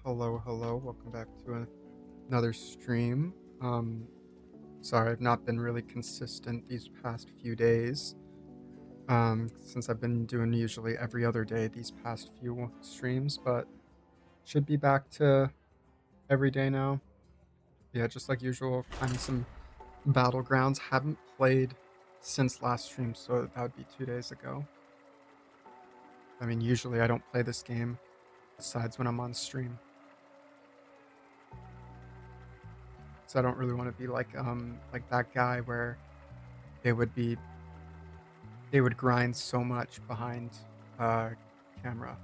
Hello. Welcome back to another stream. Sorry, I've not been really consistent these past few days. Since I've been doing usually every other day these past few streams, but should be back to every day now. Yeah, just like usual, finding some battlegrounds. Haven't played since last stream, so that would be 2 days ago. I mean, usually I don't play this game besides when I'm on stream. So I don't really want to be like that guy where they would grind so much behind camera.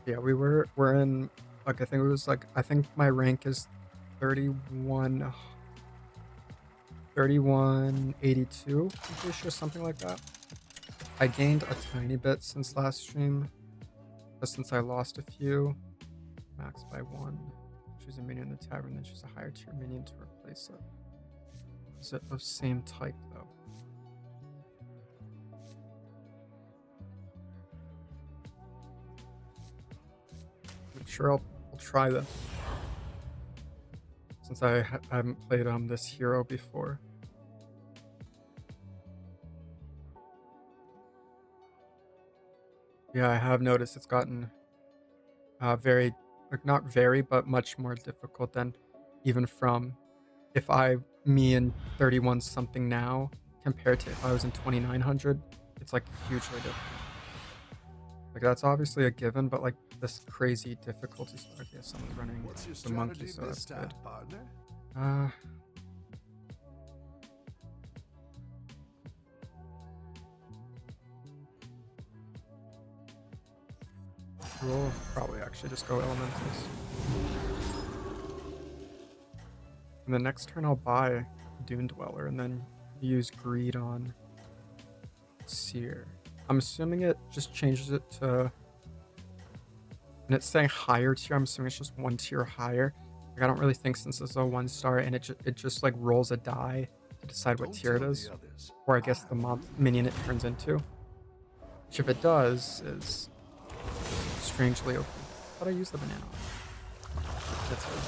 Yeah, we're in like I think my rank is 3182, I'm pretty sure, something like that. I gained a tiny bit since last stream, but since I lost a few. Max by 1. Choose a minion in the tavern, then choose a higher tier minion to replace it. Is it of same type though? I'm sure I'll try this, since I haven't played this hero before. Yeah, I have noticed it's gotten very, like, not very, but much more difficult than even from me in 31 something now compared to if I was in 2900. It's like hugely different. Like, that's obviously a given, but like this crazy difficulty spike. Yeah, someone's running the monkey, so that's good. We'll probably actually just go elementals. And the next turn I'll buy Dune Dweller and then use Greed on Seer. I'm assuming it just changes it to, and it's saying higher tier, I'm assuming it's just 1 tier higher. Like, I don't really think, since it's a 1-star and it just like rolls a die to decide what tier it is, or I guess the minion it turns into. Which, if it does, is strangely OP. But I use the banana. That's good.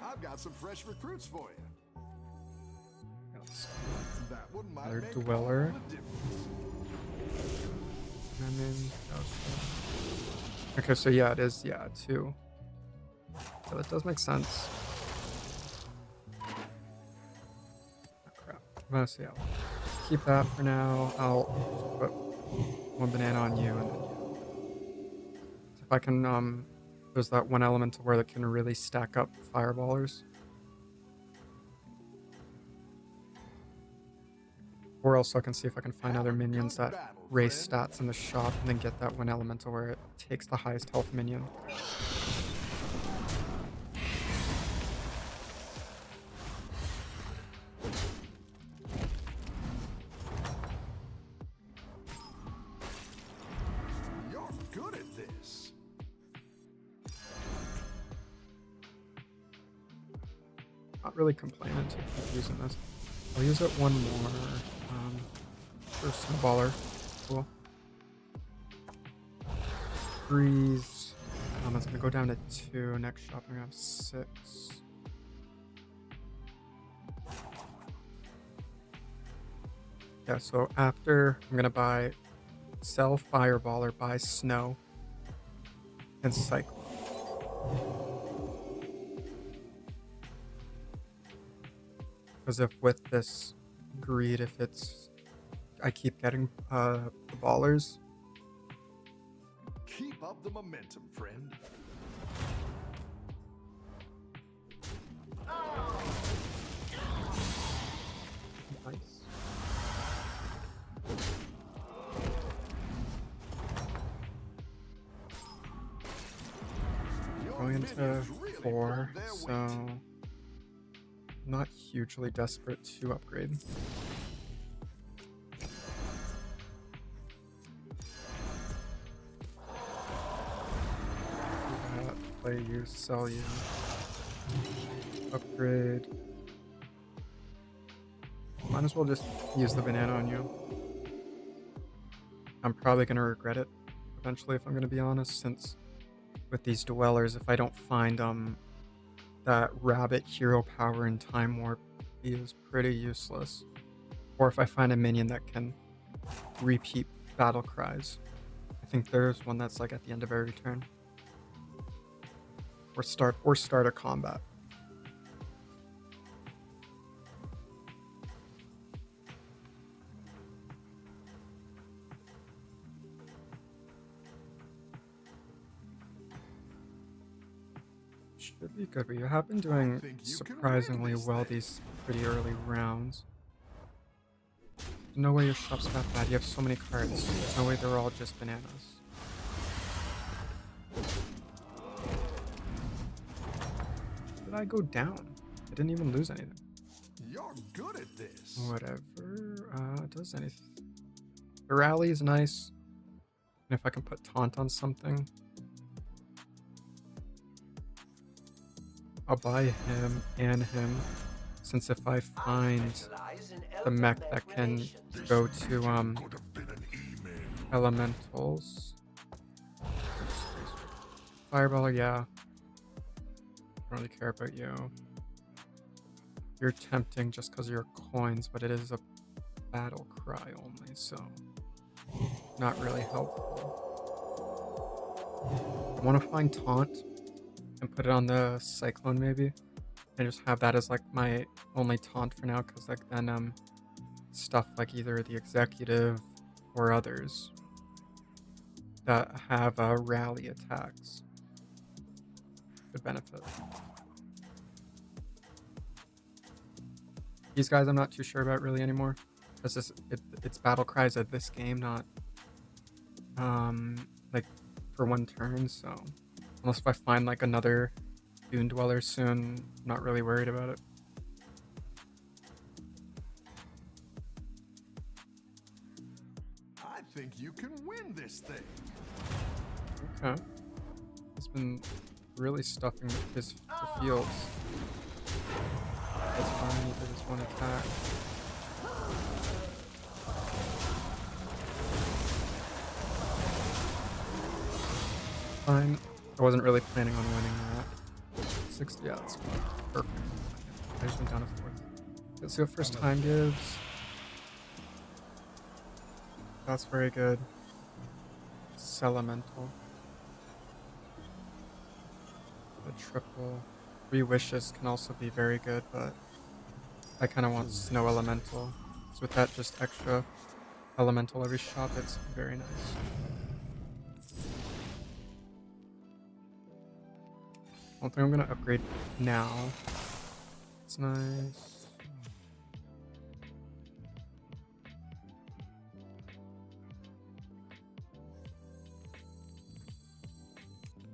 I've got some fresh recruits for you. That one might Another make Dweller. all the difference. And then okay, so yeah, it is 2. Yeah, that does make sense. Oh, crap. So yeah, I'll keep that for now. I'll put 1 banana on you, and then so if I can there's that one elemental where that can really stack up fireballers. Or else I can see if I can find other minions that raise stats in the shop and then get that one elemental where it takes the highest health minion. You're good at this. Not really complaining to keep using this. I'll use it one more. For Snowballer. Cool. Freeze. It's gonna go down to 2. Next shop, I'm gonna have 6. Yeah, so after I'm gonna sell Fireballer, buy Snow, and Cycle. Because if with this Greed, if I keep getting the ballers. Keep up the momentum, friend. Nice. Going into 4, so not hugely desperate to upgrade. Play you, sell you. upgrade. Might as well just use the banana on you. I'm probably going to regret it eventually, if I'm going to be honest, since with these dwellers, if I don't find that rabbit hero power in Time Warp, he is pretty useless. Or if I find a minion that can repeat battle cries. I think there's one that's like at the end of every turn. Or start a combat. Should be good, but you have been doing surprisingly well these pretty early rounds. No way your shop's that bad. You have so many cards. There's no way they're all just bananas. Did I go down? I didn't even lose anything. You're good at this. Whatever. Does anything. The rally is nice. And if I can put taunt on something, I'll buy him and him. Since if I find the mech that can go to elementals. Fireballer, yeah. Don't really care about you. You're tempting just because of your coins, but it is a battle cry only, so not really helpful. I want to find taunt and put it on the cyclone maybe, and just have that as like my only taunt for now, because like then stuff like either the executive or others that have rally attacks could benefit. These guys I'm not too sure about really anymore, because it's battle cries at this game, not like for one turn, so unless if I find like another Dune Dweller soon, I'm not really worried about it. I think you can win this thing. Okay. He's been really stuffing the fields. That's fine, he did his one attack. Fine. I wasn't really planning on winning that. 60, yeah, that's perfect. I just went down to 4. Let's see what first time gives. That's very good. Elemental. The triple. 3 wishes can also be very good, but I kind of want snow elemental. So with that just extra elemental every shot, it's very nice. I don't think I'm gonna upgrade now. It's nice.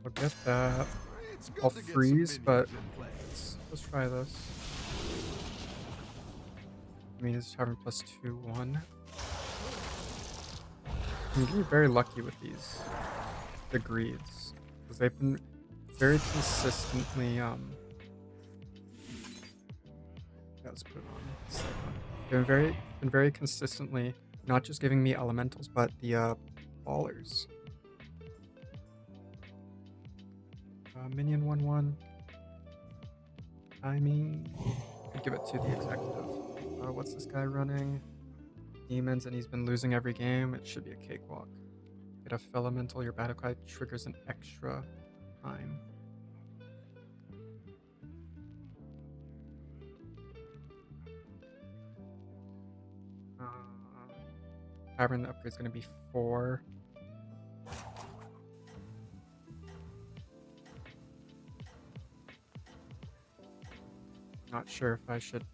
I'll get that. I'll freeze, but let's try this. I mean, it's having +2/1. I'm getting very lucky with these, the greeds, because they've been very consistently let's put it on. They've been very consistently not just giving me elementals, but the ballers. Minion 1/1. I mean, I'd give it to the executive. What's this guy running? Demons, and he's been losing every game. It should be a cakewalk. Get a elemental. Your battle cry triggers an extra time. Tavern upgrade is going to be 4. Not sure if I should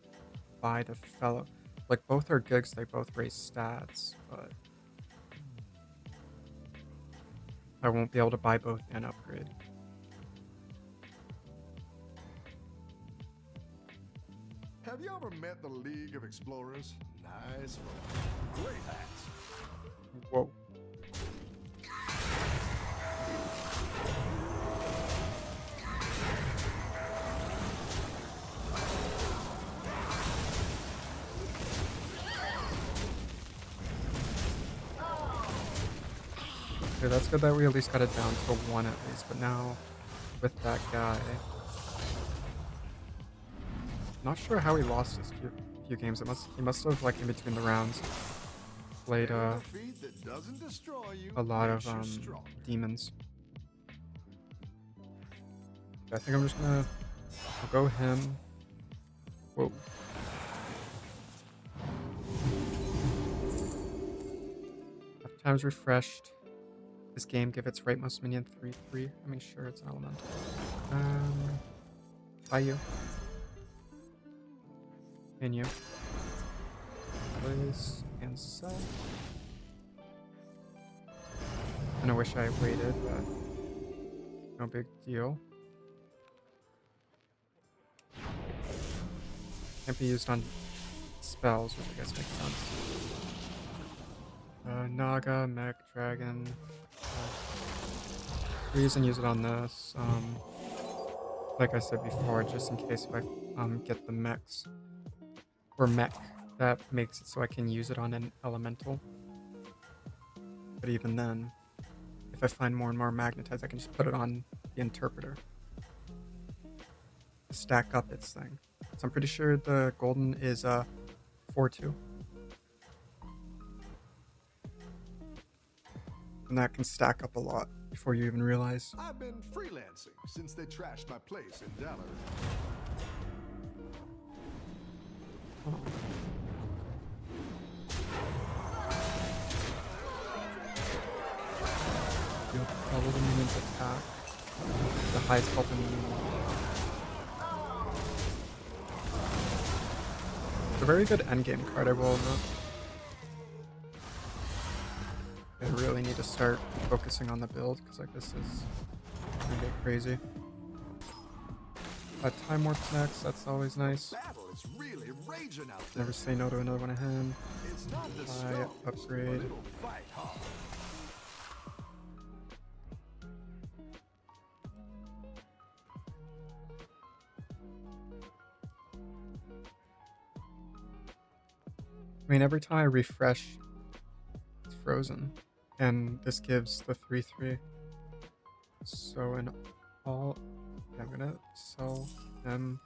buy the fellow. Like, both are gigs, they both raise stats, but I won't be able to buy both and upgrade. Have you ever met the League of Explorers? Nice folk. Great hats. Whoa. Okay, that's good that we at least got it down to 1 at least, but now with that guy, not sure how he lost his few games. He must have, like, in between the rounds played A defeat that doesn't destroy you a lot of makes you stronger. demons. I think I'm just gonna I'll go him. Whoa. Half times refreshed. This game give its rightmost minion 3/3. I mean, sure, it's an elemental. By you. And you. Place and sell. And I wish I waited, but no big deal. Can't be used on spells, which I guess makes sense. Naga, Mech, Dragon. Freeze and use it on this. Like I said before, just in case if I get the mechs or mech, that makes it so I can use it on an elemental. But even then, if I find more and more magnetize, I can just put it on the interpreter. Stack up its thing. So I'm pretty sure the golden is 4/2. And that can stack up a lot before you even realize. I've been freelancing since they trashed my place in Dallas. Oh. You'll follow the minion's attack. The highest health in the minion. It's a very good endgame card, I will admit. I really need to start focusing on the build, because like this is gonna get crazy. Time warps next, that's always nice. Battle is really raging out there. Never say no to another one of him. It's not the Upgrade. but it'll fight hard. I mean, every time I refresh, it's frozen. And this gives the 3/3. So in all, I'm gonna sell them.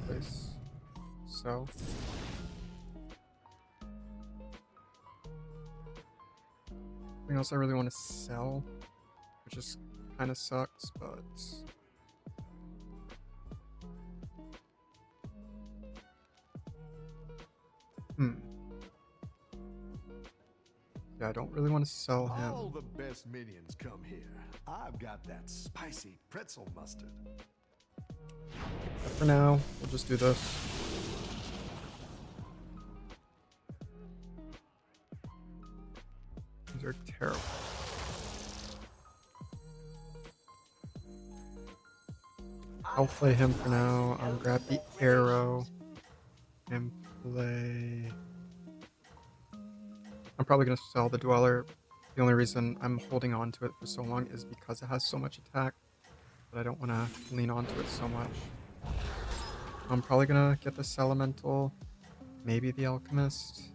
Place. Sell. Anything else I really want to sell, which just kind of sucks, but yeah, I don't really want to sell him. All the best minions come here. I've got that spicy pretzel mustard. But for now, we'll just do this. These are terrible. I'll play him for now. I'll grab the arrow and play. I'm probably going to sell the Dweller. The only reason I'm holding on to it for so long is because it has so much attack, but I don't want to lean onto it so much. I'm probably going to get this Elemental, maybe the Alchemist,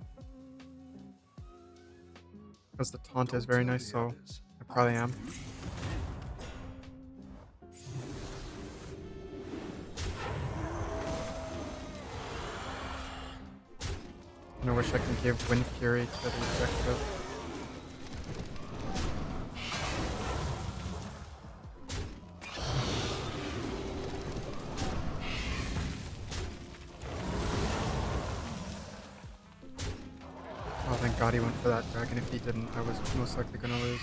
because the taunt is very nice, so I probably am. And I wish I could give Wind Fury to the objective. Oh, thank God he went for that dragon. If he didn't, I was most likely gonna lose.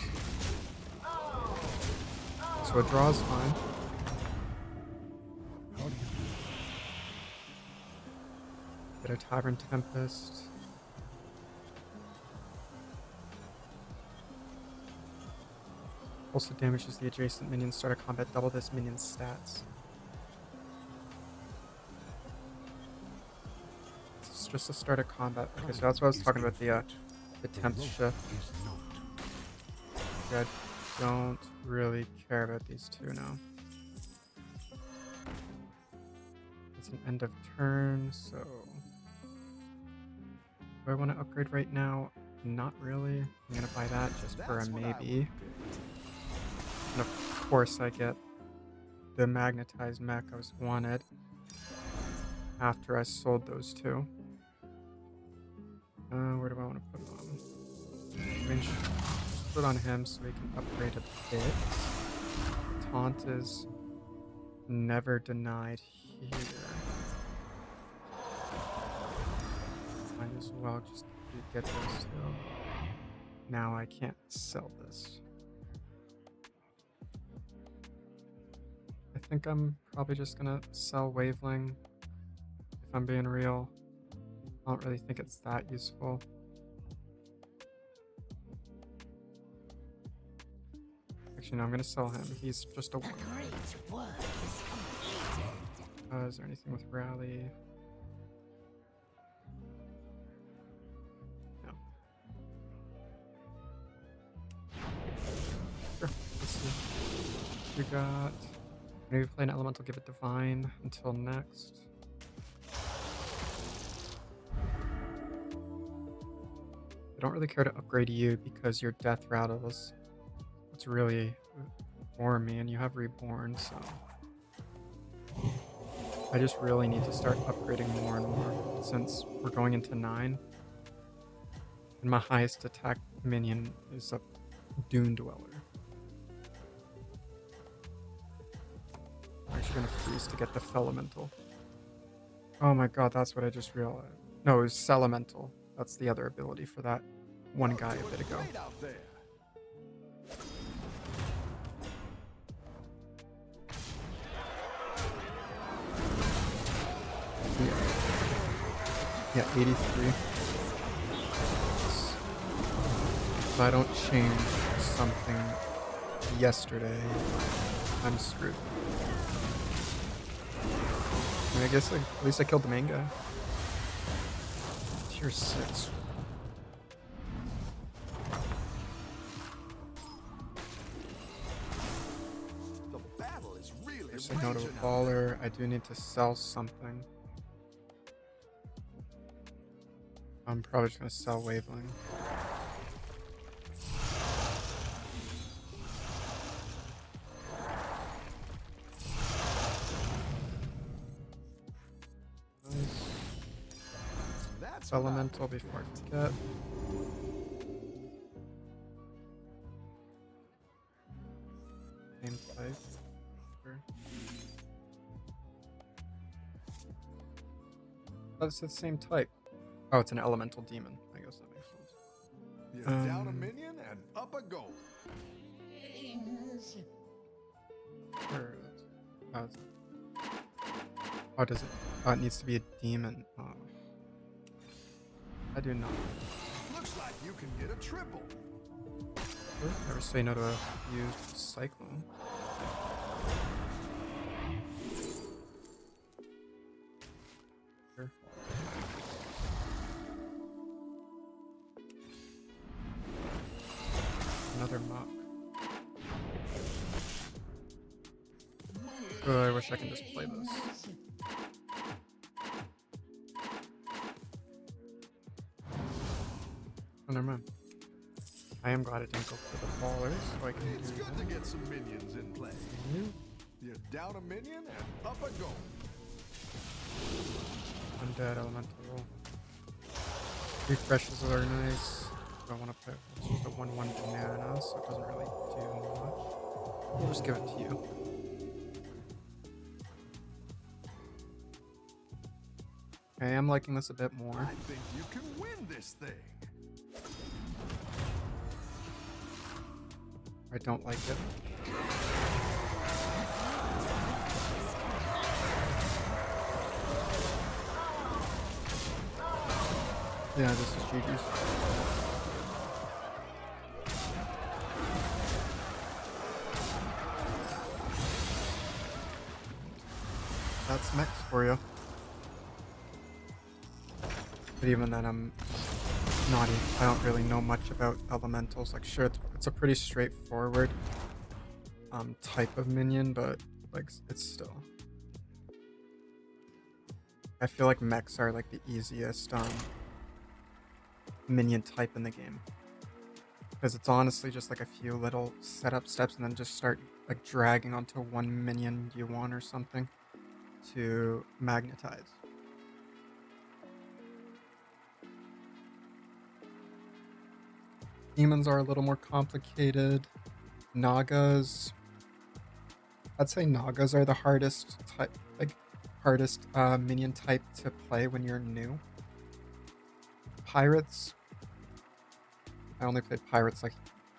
So a draw is fine. Get a Tavern Tempest. Also damages the adjacent minion start of combat, double this minion's stats. It's just a start of combat. Okay, so that's what I was talking about, the temp shift. Yeah, I don't really care about these two now. It's an end of turn, so do I want to upgrade right now? Not really. I'm gonna buy that just for a That's what I would maybe. pick. And of course I get the magnetized mech I wanted after I sold those two. Where do I want to put it on? I mean, just put it on him so we can upgrade a bit. Taunt is never denied here. Might as well just get this still. Now I can't sell this. I think I'm probably just gonna sell Waveling if I'm being real. I don't really think it's that useful. Actually, no, I'm gonna sell him. He's just a The great work is completed. Is there anything with Rally? No. Sure. Let's see. We got. Maybe play an Elemental, give it Divine until next. I don't really care to upgrade you because your Death Rattles. It's really for me, and you have Reborn, so. I just really need to start upgrading more and more since we're going into 9. And my highest attack minion is a Dune Dweller. I'm actually gonna freeze to get the Felemental. Oh my god, that's what I just realized. No, it was Celemental. That's the other ability for that one guy a bit ago. Great out there. Yeah, 83. If I don't change something yesterday, I'm screwed. I mean, I guess at least I killed the main guy. Tier 6. The battle is really Say no to a raging out baller. I do need to sell something. I'm probably just gonna sell Waveling. Nice. That's what I Elemental would before pick. I forget. Same type. Sure. Oh, it's the same type. Oh, it's an elemental demon. I guess that makes sense. You're down a minion and up a goal. Sure. Oh, does it? Oh, it needs to be a demon. Oh. I do not. Looks like you can get a triple. Sure. Never say no to a used Cyclone. Sure. Another mock. Oh, I wish I could just play this. Oh, never mind. I am glad it didn't go for the ballers, so I can It's do good that. to get some minions in play. You're down a minion and up a goal. Undead elemental. Refreshes are nice. I want to put it's just a 1/1 banana, so it doesn't really do much. We'll just give it to you. I am liking this a bit more. I think you can win this thing. I don't like it. Yeah, this is GG's. That's mechs for you. But even then, I'm not even, I don't really know much about elementals. Like, sure, it's a pretty straightforward type of minion, but like it's still. I feel like mechs are like the easiest minion type in the game. Because it's honestly just like a few little setup steps and then just start like dragging onto one minion you want or something to magnetize. Demons are a little more complicated. Nagas, I'd say Nagas are the hardest type, like hardest minion type to play when you're new. Pirates, I only played pirates like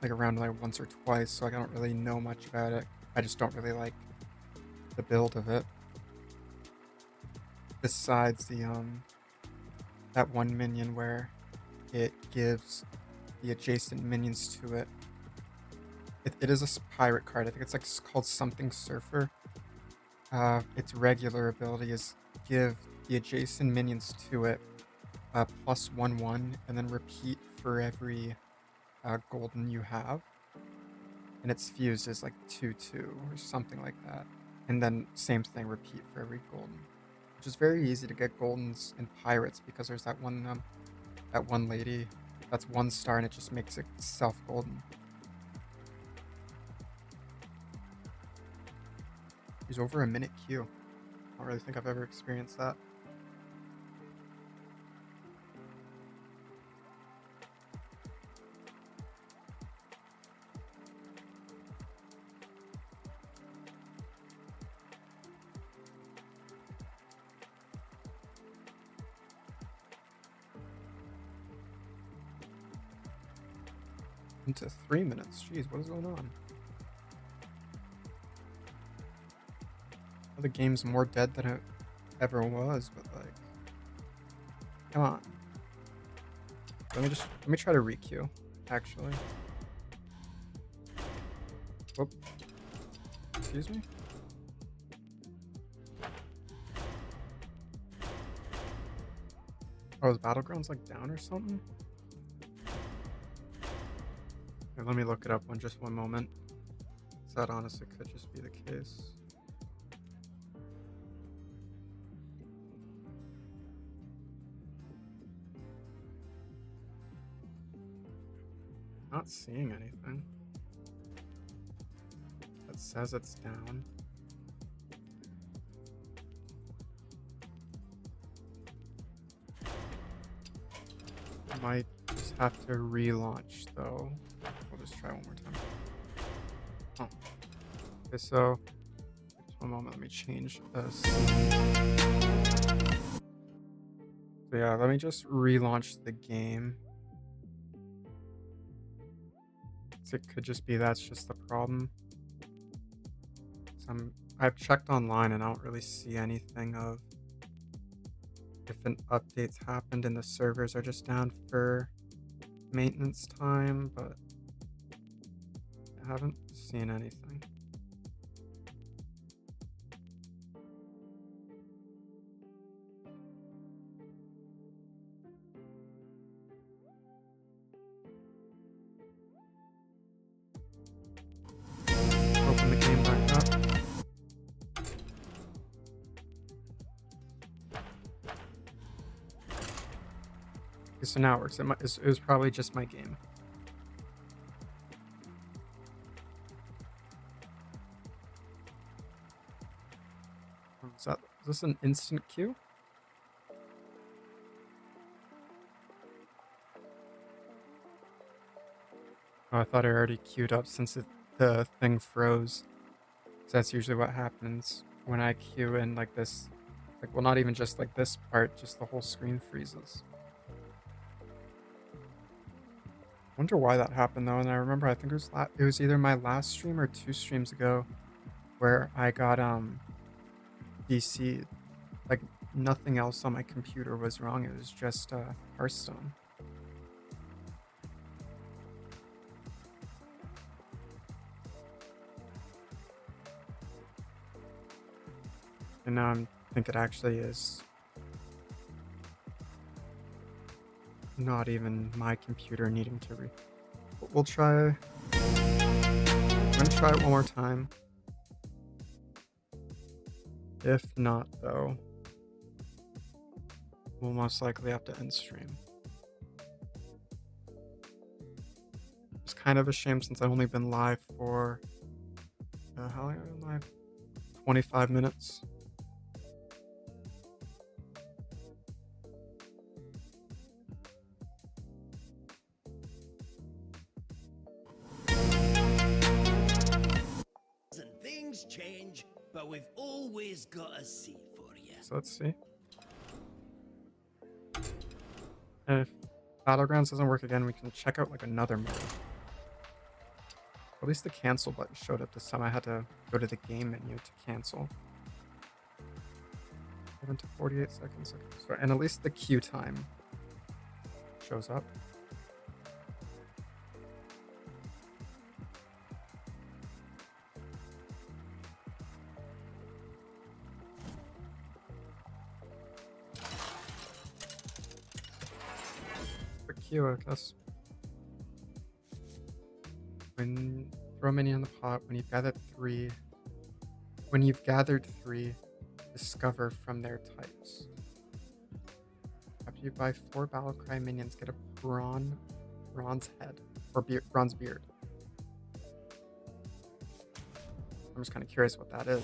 around like once or twice, so I don't really know much about it. I just don't really like the build of it. Besides the that one minion where it gives the adjacent minions to it. It is a pirate card. I think it's like called something Surfer. Its regular ability is give the adjacent minions to it +1/1 and then repeat for every golden you have. And its fused is like 2/2 or something like that. And then same thing, repeat for every golden. Which is very easy to get goldens in pirates because there's that one lady that's 1 star and it just makes itself golden. There's over a minute queue. I don't really think I've ever experienced that. Into 3 minutes. Jeez, what is going on? The game's more dead than it ever was, but like, come on. Let me try to requeue, actually. Whoop. Excuse me? Oh, is Battlegrounds like down or something? Here, let me look it up just one moment. That honestly could just be the case. Not seeing anything that says it's down. Might just have to relaunch though. We'll just try one more time. Oh. Okay, so just one moment, let me change this. So yeah, let me just relaunch the game. So it could just be that's just the problem. So I've checked online and I don't really see anything of if an update's happened and the servers are just down for maintenance time, but I haven't seen anything. Open the game back up. Okay, so now it works. It was probably just my game. Is this an instant queue? Oh, I thought it already queued up since the thing froze. So that's usually what happens when I queue in like this. Like, well, not even just like this part, just the whole screen freezes. Wonder why that happened though. And I remember I think it was either my last stream or 2 streams ago where I got DC'd. Like nothing else on my computer was wrong. It was just Hearthstone. And now I think it actually is not even my computer needing to we'll try. I'm gonna try it one more time. If not though, we'll most likely have to end stream. kind of a shame since I've only been live for how long have I been live? 25 minutes. And things change, but we've always got a seat for you. So let's see. And if Battlegrounds doesn't work again, we can check out like another mode. At least the cancel button showed up this time. I had to go to the game menu to cancel. 7 to 48 seconds. Okay. So, and at least the queue time shows up. For queue, I guess. When throw a minion in the pot, when you've gathered three, discover from their types. After you buy 4 Battlecry minions, get a bronze head or bronze beard. I'm just kind of curious what that is.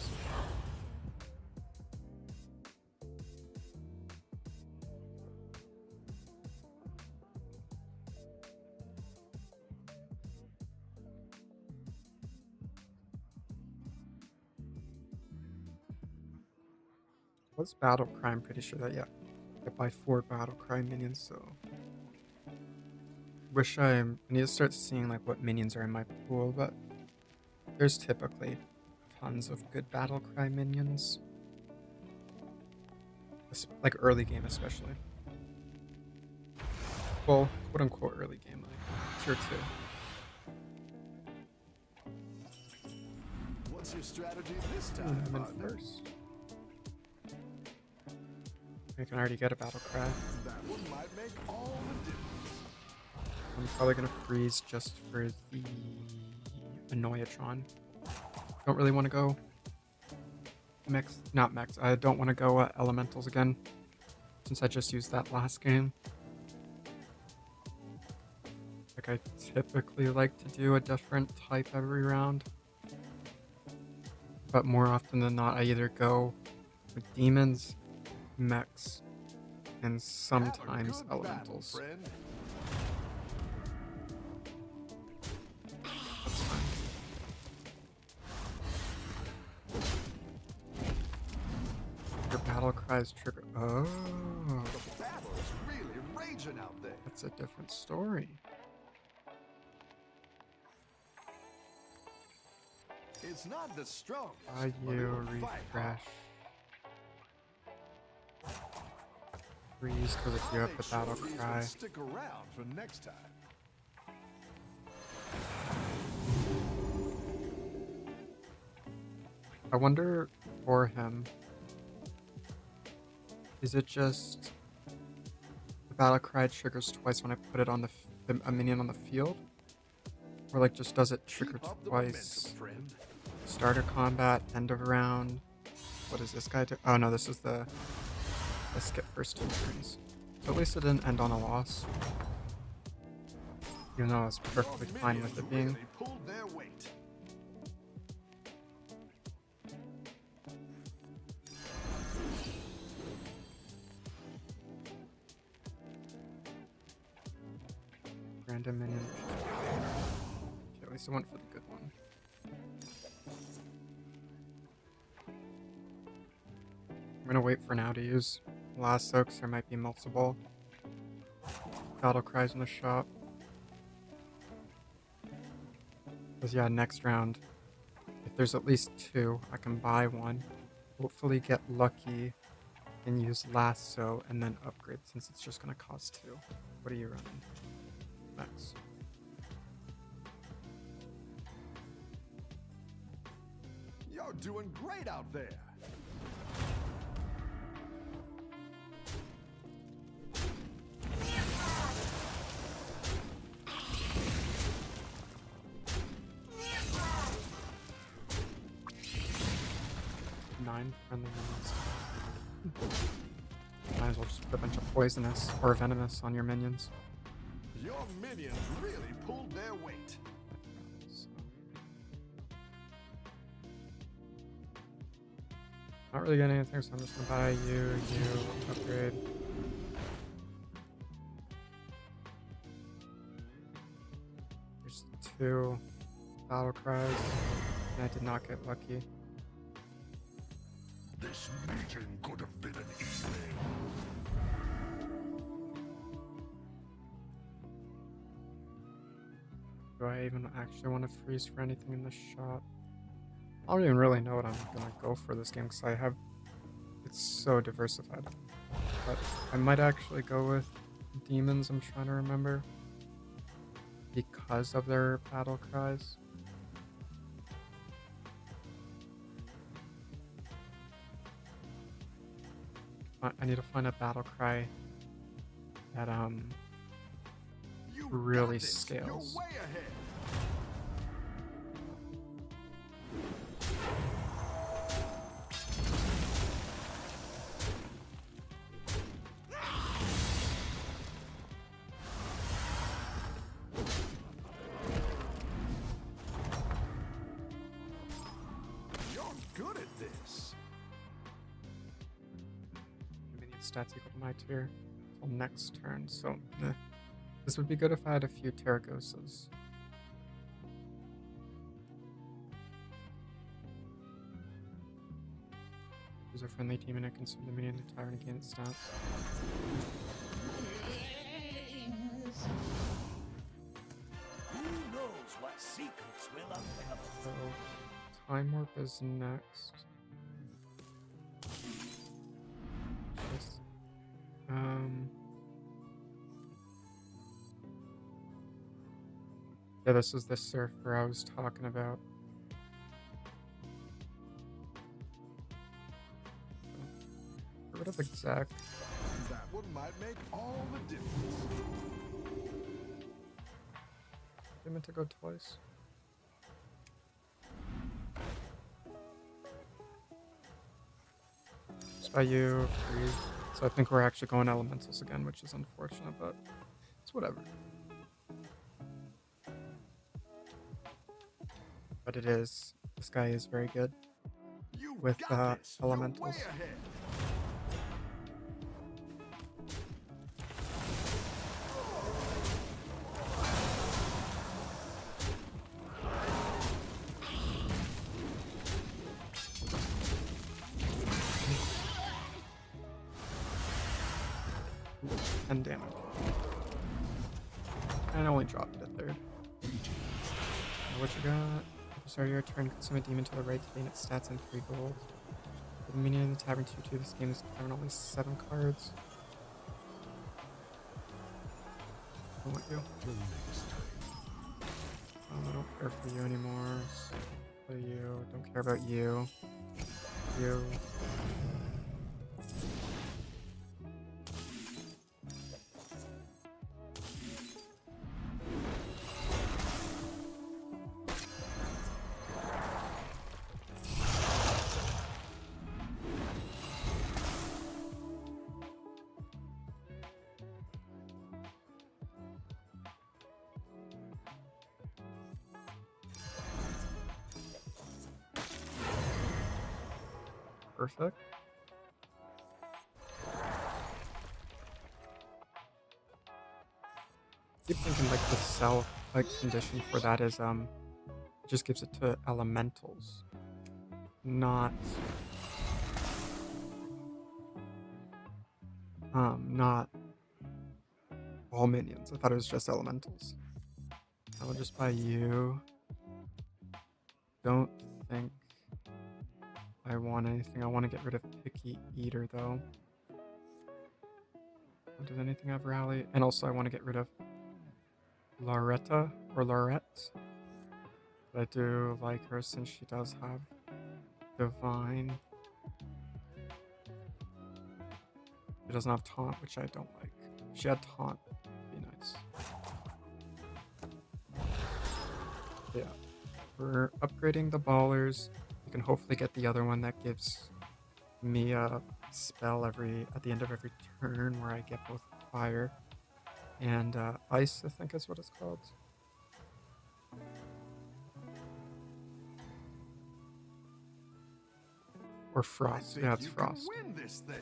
What's Battlecry? I'm pretty sure that, yeah. I buy 4 Battlecry minions, so. I need to start seeing like what minions are in my pool, but there's typically tons of good Battlecry minions. Like early game especially. Well, quote unquote early game, like tier 2. What's your strategy this I'm time, in partner? first. I can already get a Battlecry. That one might make all the difference. I'm probably gonna freeze just for the Annoyatron. Don't really want to go not mechs. I don't want to go elementals again, since I just used that last game. Like I typically like to do a different type every round, but more often than not, I either go with demons, mechs, and sometimes Have a good elementals. battle, friend. That's fine. Your battle cries trigger. Oh, The battle is really raging out there. that's a different story. It's not the strongest, Why but you it'll fight hard. refresh? Freeze because if you have Make the sure battle these cry. will stick around for next time. I wonder for him, is it just the battle cry triggers twice when I put it on a minion on the field? Or like just does it trigger Keep up the twice? momentum, friend. Starter combat, end of round. What does this guy do? Oh no, this is the skip first 2 turns. So at least it didn't end on a loss. Even though I was perfectly Your fine with it minions being. really pulled their weight. Random minion. Okay, at least I went for the good one. I'm gonna wait for now to use Lasso because there might be multiple battle cries in the shop. Because yeah, next round, if there's at least 2, I can buy one. Hopefully get lucky and use Lasso and then upgrade since it's just gonna cost 2. What are you running? Max. You're doing great out there. Nine friendly minions. Might as well just put a bunch of poisonous or venomous on your minions. Your minions really pulled their weight. Not really getting anything, so I'm just gonna buy you, upgrade. There's 2 battle cries, and I did not get lucky. This meeting could have been an evening. Do I even actually want to freeze for anything in the shop? I don't even really know what I'm gonna go for this game because it's so diversified. But I might actually go with demons, I'm trying to remember. Because of their battle cries. I need to find a battle cry that You really got this. scales. You're way ahead. You're good at this. Minion stats equal to my tier until next turn, so this would be good if I had a few Terragosas. Use a friendly demon and consume the minion to tyrant gain its stats. Who knows what secrets will uncover? So, Time Warp is next. Just, yeah, this is the surfer I was talking about. Get rid of exec. That one might make all the difference. I meant to go twice. Just by you, freeze. So I think we're actually going elementals again, which is unfortunate, but it's whatever. But it is. This guy is very good You with got this. You're way elementals. ahead. Ooh, 10 damage. And I only dropped it at 3rd. What you got? At the start of your turn, consume a demon to the right to gain its stats and 3 gold. For the minion in the tavern 2-2, this game is tavern only 7 cards. I want you. I don't care for you anymore. So you. Don't care about you. You. Perfect. Keep thinking like the sell condition for that is just gives it to elementals, not not all minions. I thought it was just elementals. I will just buy you. Don't think I want anything. I want to get rid of Picky Eater though. Does anything have rally? And also I want to get rid of Loretta or Lorette. But I do like her since she does have Divine. She doesn't have Taunt, which I don't like. If she had Taunt, it'd be nice. Yeah. We're upgrading the ballers. You can hopefully get the other one that gives me a spell at the end of every turn where I get both fire and ice, I think is what it's called. Or I Frost. think Yeah, it's you Frost. can win this thing.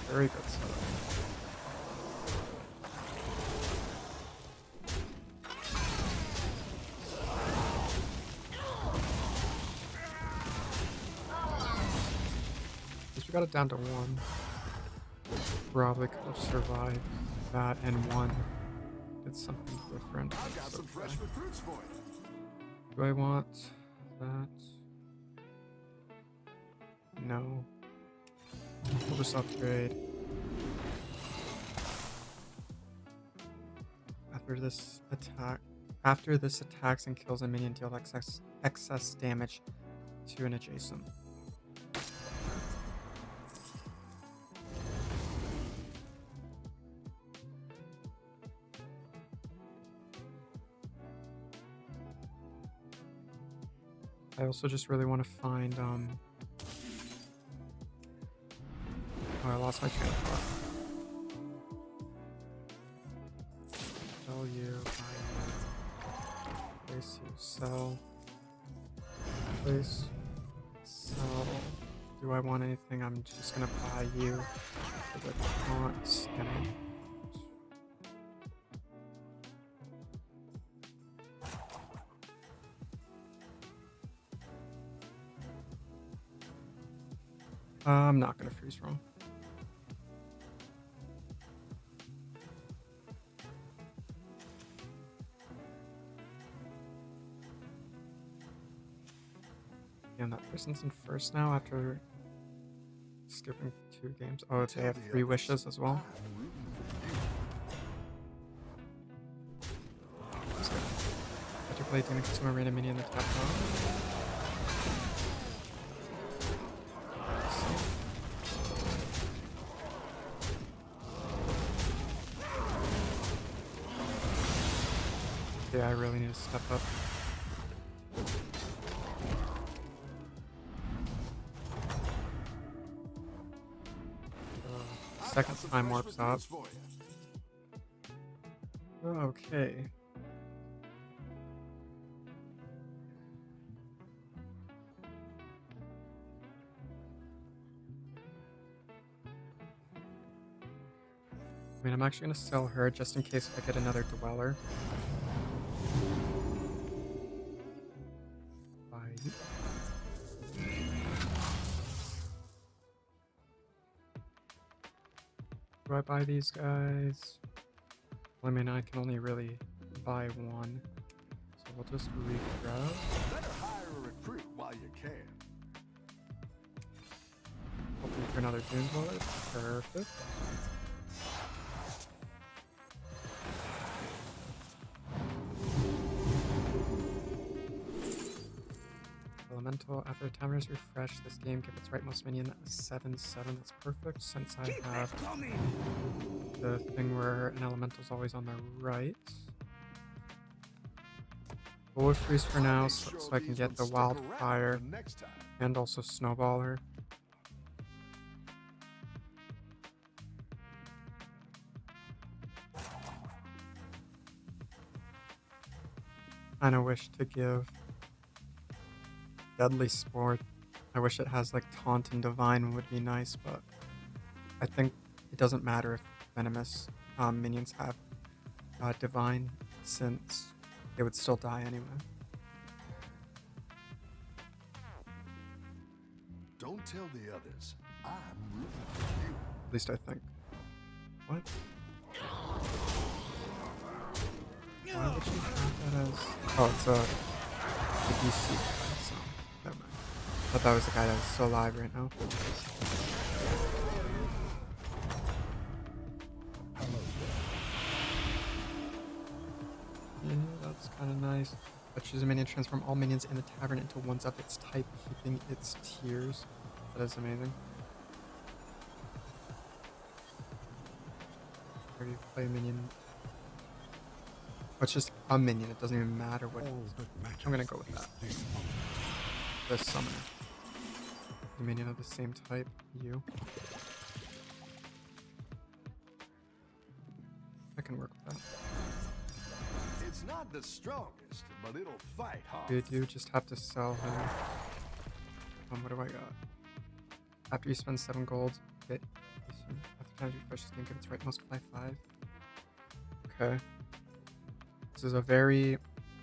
Very good setup. At least we got it down to 1. Probably could have survived that and 1. Did something different. I've got It's some fresh okay. recruits for you. Do I want that? No. We'll just upgrade. After this attacks and kills a minion, deal excess damage to an adjacent. I also just really want to find oh, I lost my train of thought. Sell you, buy you, place you, sell, place, sell. Do I want anything? I'm just gonna buy you for the taunts and I'm not gonna freeze roam. And that person's in first now after skipping 2 games. Oh, they have 3 wishes as well. I'm rooting for you. After play, demon consume a random minion in the top row. Yeah, I really need to step up. Second time warps up. Okay. I mean, I'm actually going to sell her just in case I get another Dweller. Buy you. Do I buy these guys? Well, I mean, I can only really buy 1. So we'll just regrab. Better hire a recruit while you can. Hoping for another Doom Dweller. Perfect. Elemental. After the timer is refreshed, this game gets its rightmost minion at 7/7. That's perfect since I have the thing where an elemental's always on the right. We'll freeze for now so I can get the wildfire and also snowballer. Kinda wish to give Deadly Sport. I wish it has like Taunt and Divine would be nice, but I think it doesn't matter if venomous minions have Divine, since they would still die anyway. Don't tell the others. I'm rooting for you. At least I think. What? Why would you have that as... Oh, it's a DC guy, so never mind. I thought that was the guy that was still alive right now. Yeah, that's kind of nice. But choose a minion, transform all minions in the tavern into ones of its type, keeping its tiers. That is amazing. Or you play a minion. Oh, it's just a minion, it doesn't even matter what it is. I'm gonna go with that. The summoner. The minion of the same type, you. I can work with that. It's not the strongest, but it'll fight hard. You do just have to sell him. What do I got? After you spend 7 gold, get after times refresh this game, give its rightmost fly 5. Okay. This is a very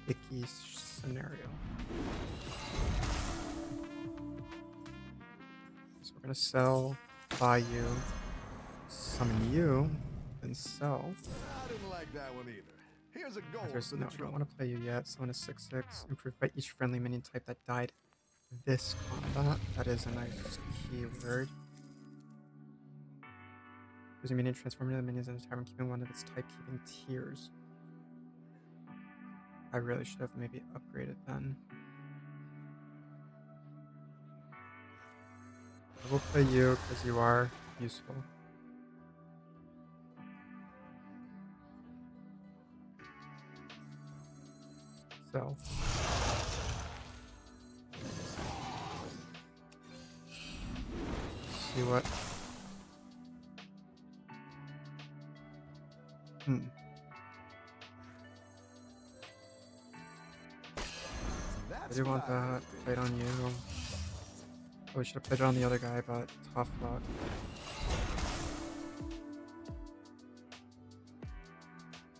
icky scenario. So we're gonna sell, buy you, summon you, then sell. I didn't like that one either. Here's a goal for No, the I don't trouble. want to play you yet. Summon a 6/6, improved by each friendly minion type that died this combat. That is a nice keyword. Using minion transform into the minions in the tavern, keeping one of its type keeping tiers. I really should have maybe upgraded then. I will play you because you are useful. So. See what. I do want that. Played on you. Oh, we should have played it on the other guy, but tough luck.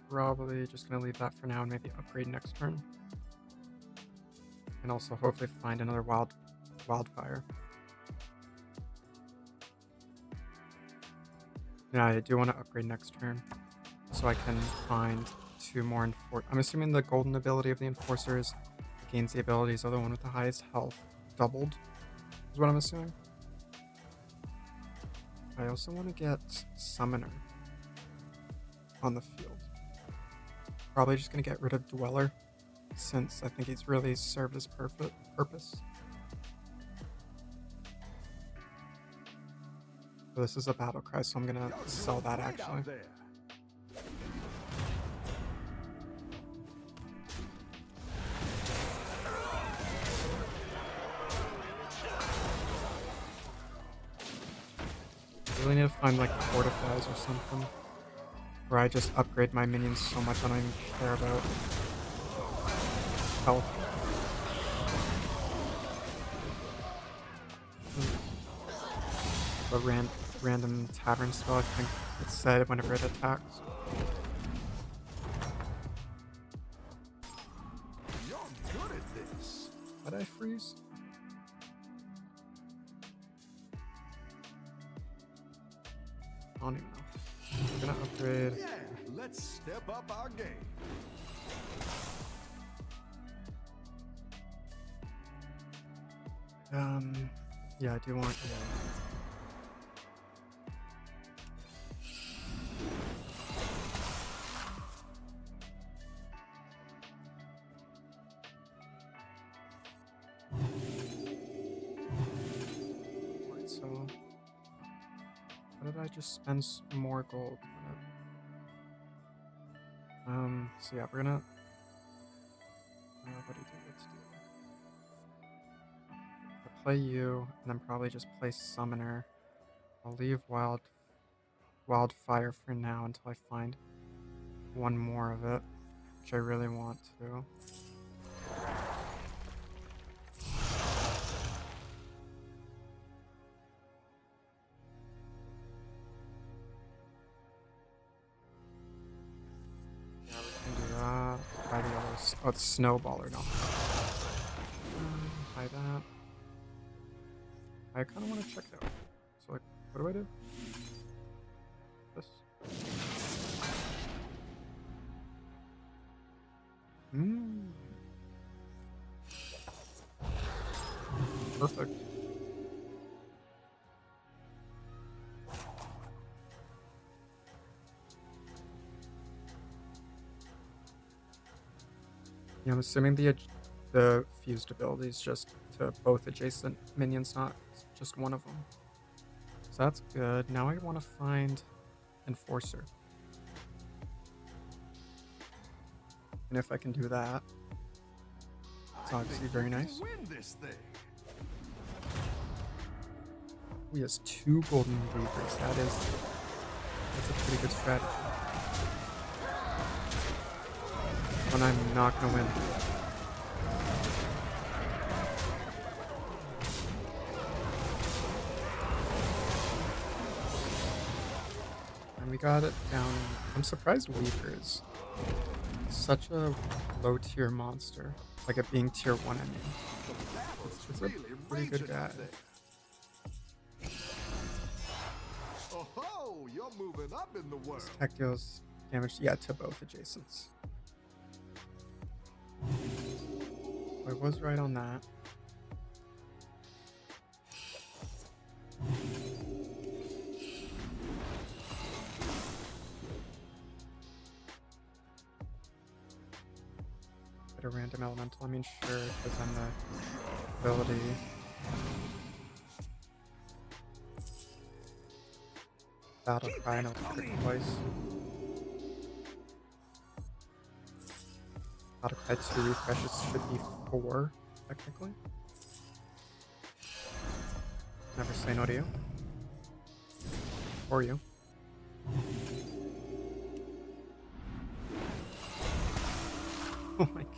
Probably just gonna leave that for now and maybe upgrade next turn. And also hopefully find another wildfire. Yeah, I do want to upgrade next turn so I can find 2 more enforcers. I'm assuming the golden ability of the enforcers gains the abilities of the one with the highest health doubled, is what I'm assuming. I also want to get Summoner on the field. Probably just going to get rid of Dweller, since I think he's really served his purpose. So this is a battle cry, so I'm going to sell that actually. I really need to find like fortifies or something, where I just upgrade my minions so much I don't even care about health. A random tavern spell, I think it said whenever it attacks. You're good at this. Did I freeze? I don't even know. I'm gonna upgrade. Yeah, let's step up our game. Yeah, I do want. Right, so how did I just spend more gold on it? So yeah, we're gonna. What do you do? Let's do. I play you, and then probably just play Summoner. I'll leave Wildfire for now until I find one more of it, which I really want to. Yeah, we can do that. Buy the others. Oh, it's Snowballer, no. Buy that. I kind of want to check it out. So, like, what do I do? This. Perfect. Yeah, I'm assuming the fused ability is just to both adjacent minions, not just one of them. So that's good. Now I want to find Enforcer. And if I can do that, it's obviously very nice. Win this thing. He has 2 golden reapers. That's a pretty good strategy. when I'm not gonna win. And we got it down. I'm surprised Weaver is such a low tier monster. Like it being tier 1, I mean. It's a pretty good guy. Oh, you're moving up in the world. His tech deals damage, yeah, to both adjacents. I was right on that. Get a random elemental. I mean, sure, because I'm the ability. Battle cry, and I'll click twice. Battle cry 2 refreshes should be 4, technically. Never say no to you. Or you. Oh my god.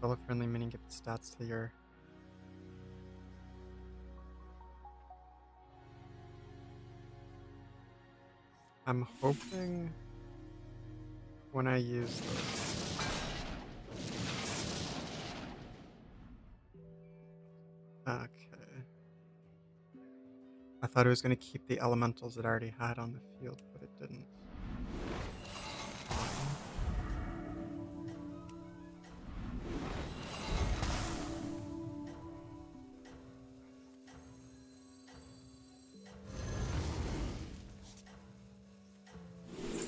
Fellow friendly mini gift stats to your I'm hoping when I use this okay. I thought it was going to keep the elementals it already had on the field, but it didn't.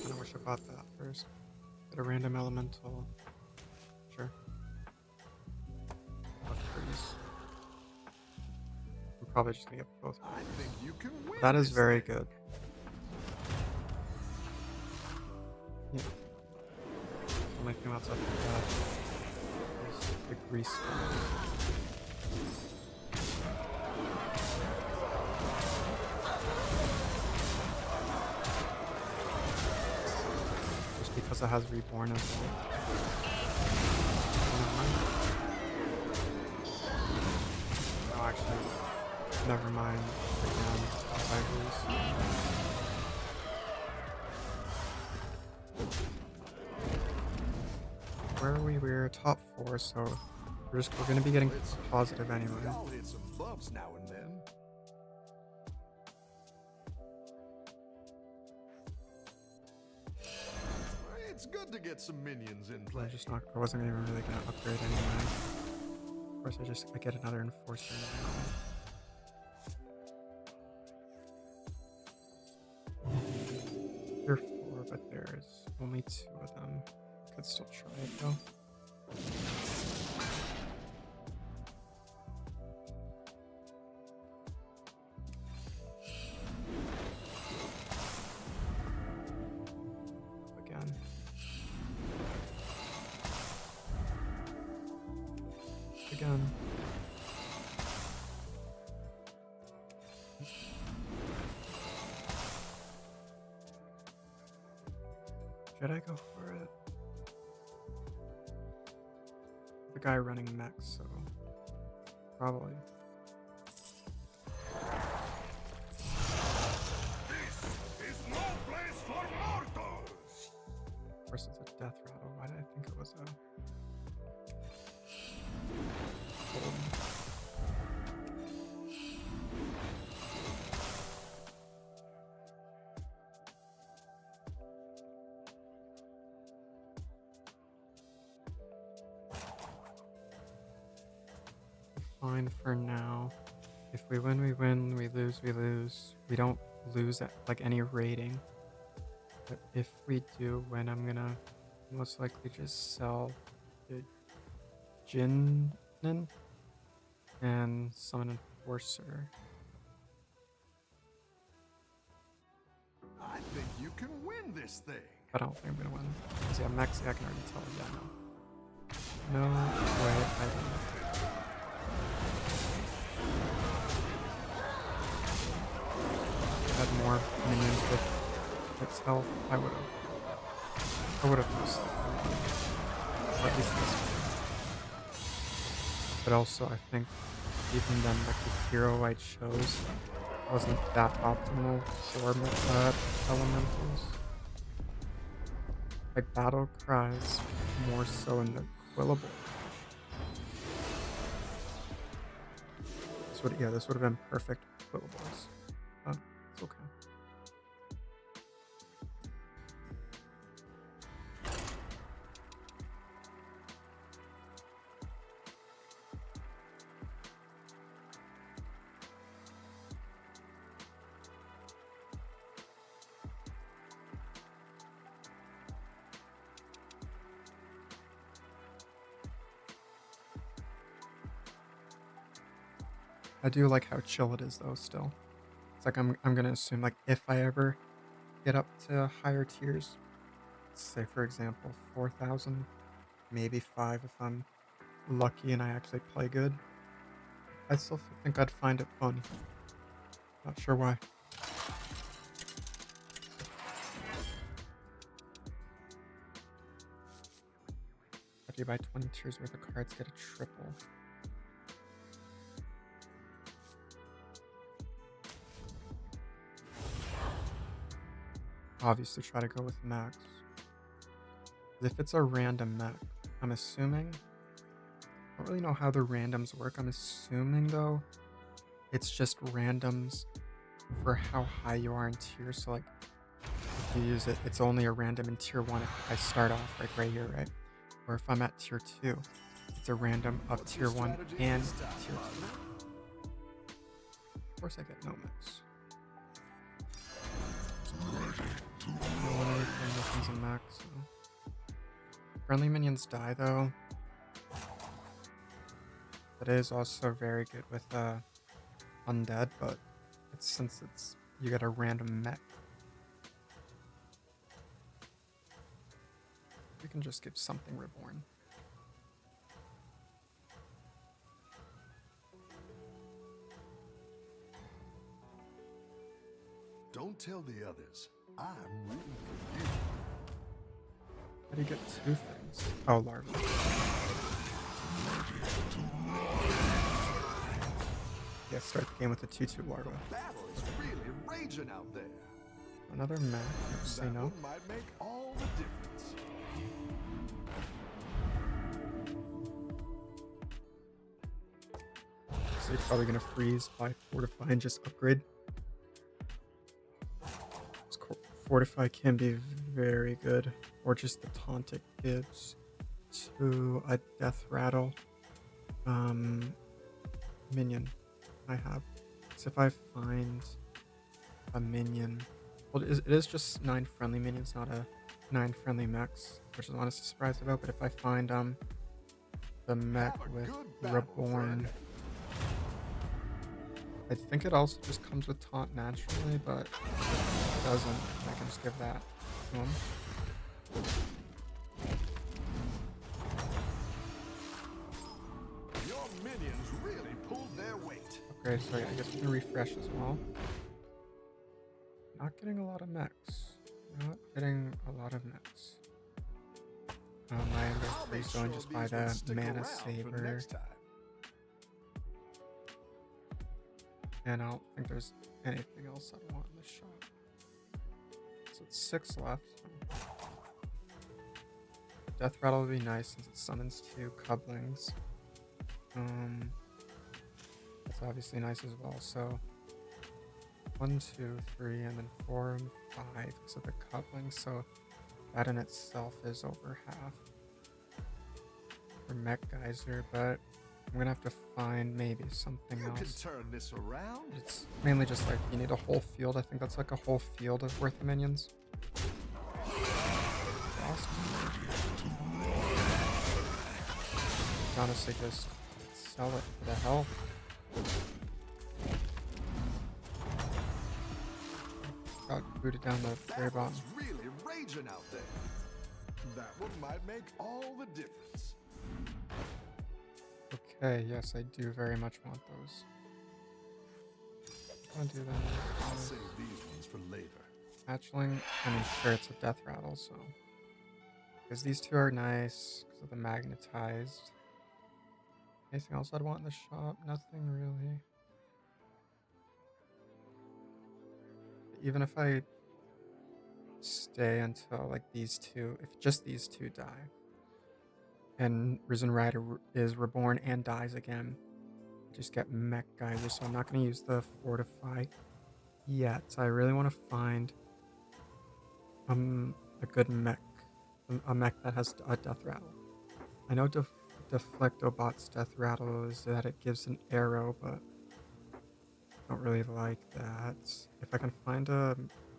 I wish I bought that first. Get a random elemental. Sure. Freeze. I'm probably just gonna get both. I think you can win. That is this very thing. good. Yeah. Only thing that's up with that is the grease spell. Just because it has reborn as well. No, actually, never mind. Again, I lose. Where are we? We're top 4, so we're gonna be getting positive anyway. We all hit some bumps now and then. It's good to get some minions in play. I wasn't even really gonna upgrade anyway. Of course, I get another enforcer now. There are 4, but there's only 2 of them. Could still try it though. Again. Again. Should I go for it? The guy running mech, so probably. This is no place for mortals. Of course, it's a death rattle. Why did I think it was a golden? Fine for now. If we win, we win. We lose, we lose. We don't lose at like any rating. But if we do win, I'm gonna most likely just sell the Jinnin and summon Enforcer. I think you can win this thing. I don't think I'm gonna win. Because yeah, Maxi, I can already tell. Yeah, no. No way I didn't. more minions with its health, I would have used it. Or at least this one. But also, I think even then, like the hero I chose wasn't that optimal for elementals. Like battle cries more so in the quillable. This would have been perfect for quillables. It's okay. I do like how chill it is though still. It's like I'm gonna assume like if I ever get up to higher tiers, say for example 4,000, maybe 5 if I'm lucky and I actually play good, I still think I'd find it fun. Not sure why. After you buy 20 tiers worth of cards, get a triple. Obviously try to go with max. If it's a random mech, I'm assuming, I don't really know how the randoms work. I'm assuming though, it's just randoms for how high you are in tier. So like, if you use it, it's only a random in tier 1 if I start off like right here, right? Or if I'm at tier 2, it's a random of tier 1 and tier 2. Of course I get no mix. Nothing's a max. So. Friendly minions die though. That is also very good with undead, but since you get a random mech. You can just give something reborn. Don't tell the others. I'm rooting for you. How do you get 2 things? Oh, larva. Yeah, start the game with a 2/2 larva. Battle is really raging out there. Another mech. Say no. That might make all the difference. So you're probably gonna freeze by fortify and just upgrade. Fortify can be very good, or just the taunt it gives to a death rattle minion I have. So if I find a minion, well, it is just 9 friendly minions, not a 9 friendly mechs, which is honestly surprised about. But if I find the mech with reborn, I think it also just comes with taunt naturally, but if it doesn't, I can just give that to him. Your minions really pulled their weight. Okay, so I guess we can refresh as well. Not getting a lot of mechs. Not getting a lot of mechs. I am going to free zone just by the mana saver. And I don't think there's anything else I want in this shop. So it's 6 left. Death Rattle would be nice since it summons 2 Cublings. That's obviously nice as well. So 1, 2, 3, and then 4 and 5 because of the Cublings. So that in itself is over half for Mech Geyser, but I'm gonna have to find maybe something else. You can turn this around. It's mainly just like you need a whole field. I think that's like a whole field of worth of minions. Lost. Honestly, just sell it for the health. Got booted down the very bottom. Really raging out there. That one might make all the difference. Okay, yes, I do very much want those. I'll do I'll that. save these ones for later. Hatchling, I mean, sure, it's a death rattle, so. Because these two are nice, because of the magnetized. Anything else I'd want in the shop? Nothing really. Even if I stay until like these two, if just these two die, and Risen Rider is reborn and dies again, just get mech geyser. So I'm not going to use the fortify yet. I really want to find a good mech, a mech that has a death rattle. I know Deflectobot's death rattle is that it gives an arrow, but I don't really like that. If I can find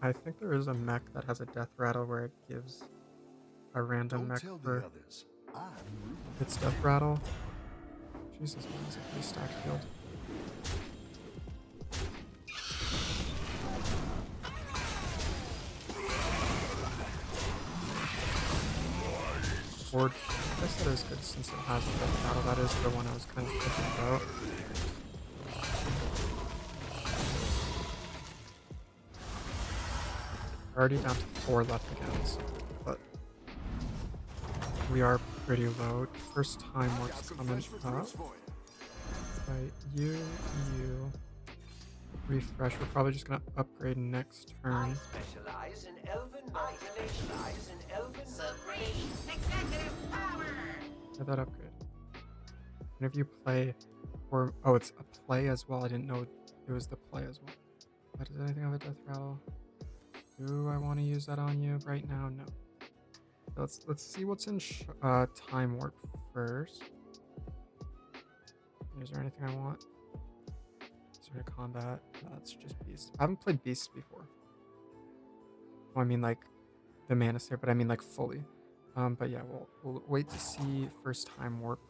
I think there is a mech that has a death rattle where it gives a random Don't mech tell for the others. I'm rooting. its death rattle. Jesus, man, it's a pretty stacked field. Board. I guess that is good since it has the death rattle. That is the one I was kind of thinking about. We're already down to 4 left again, so, but we are pretty low. First time Got works some coming fresh up. recruits for you. Right, you, refresh. We're probably just gonna upgrade next I turn. specialize in elven manipulations. Supreme executive power! Get that upgrade. Whenever you play, or oh, it's a play as well. I didn't know it was the play as well. Does anything have a death rattle? Do I want to use that on you right now? No. Let's see what's in time warp first. Is there anything I want? Is there a combat? No, that's just beast. I haven't played beasts before. Well, I mean like the mana save, but I mean like fully. But yeah, we'll wait to see first time warp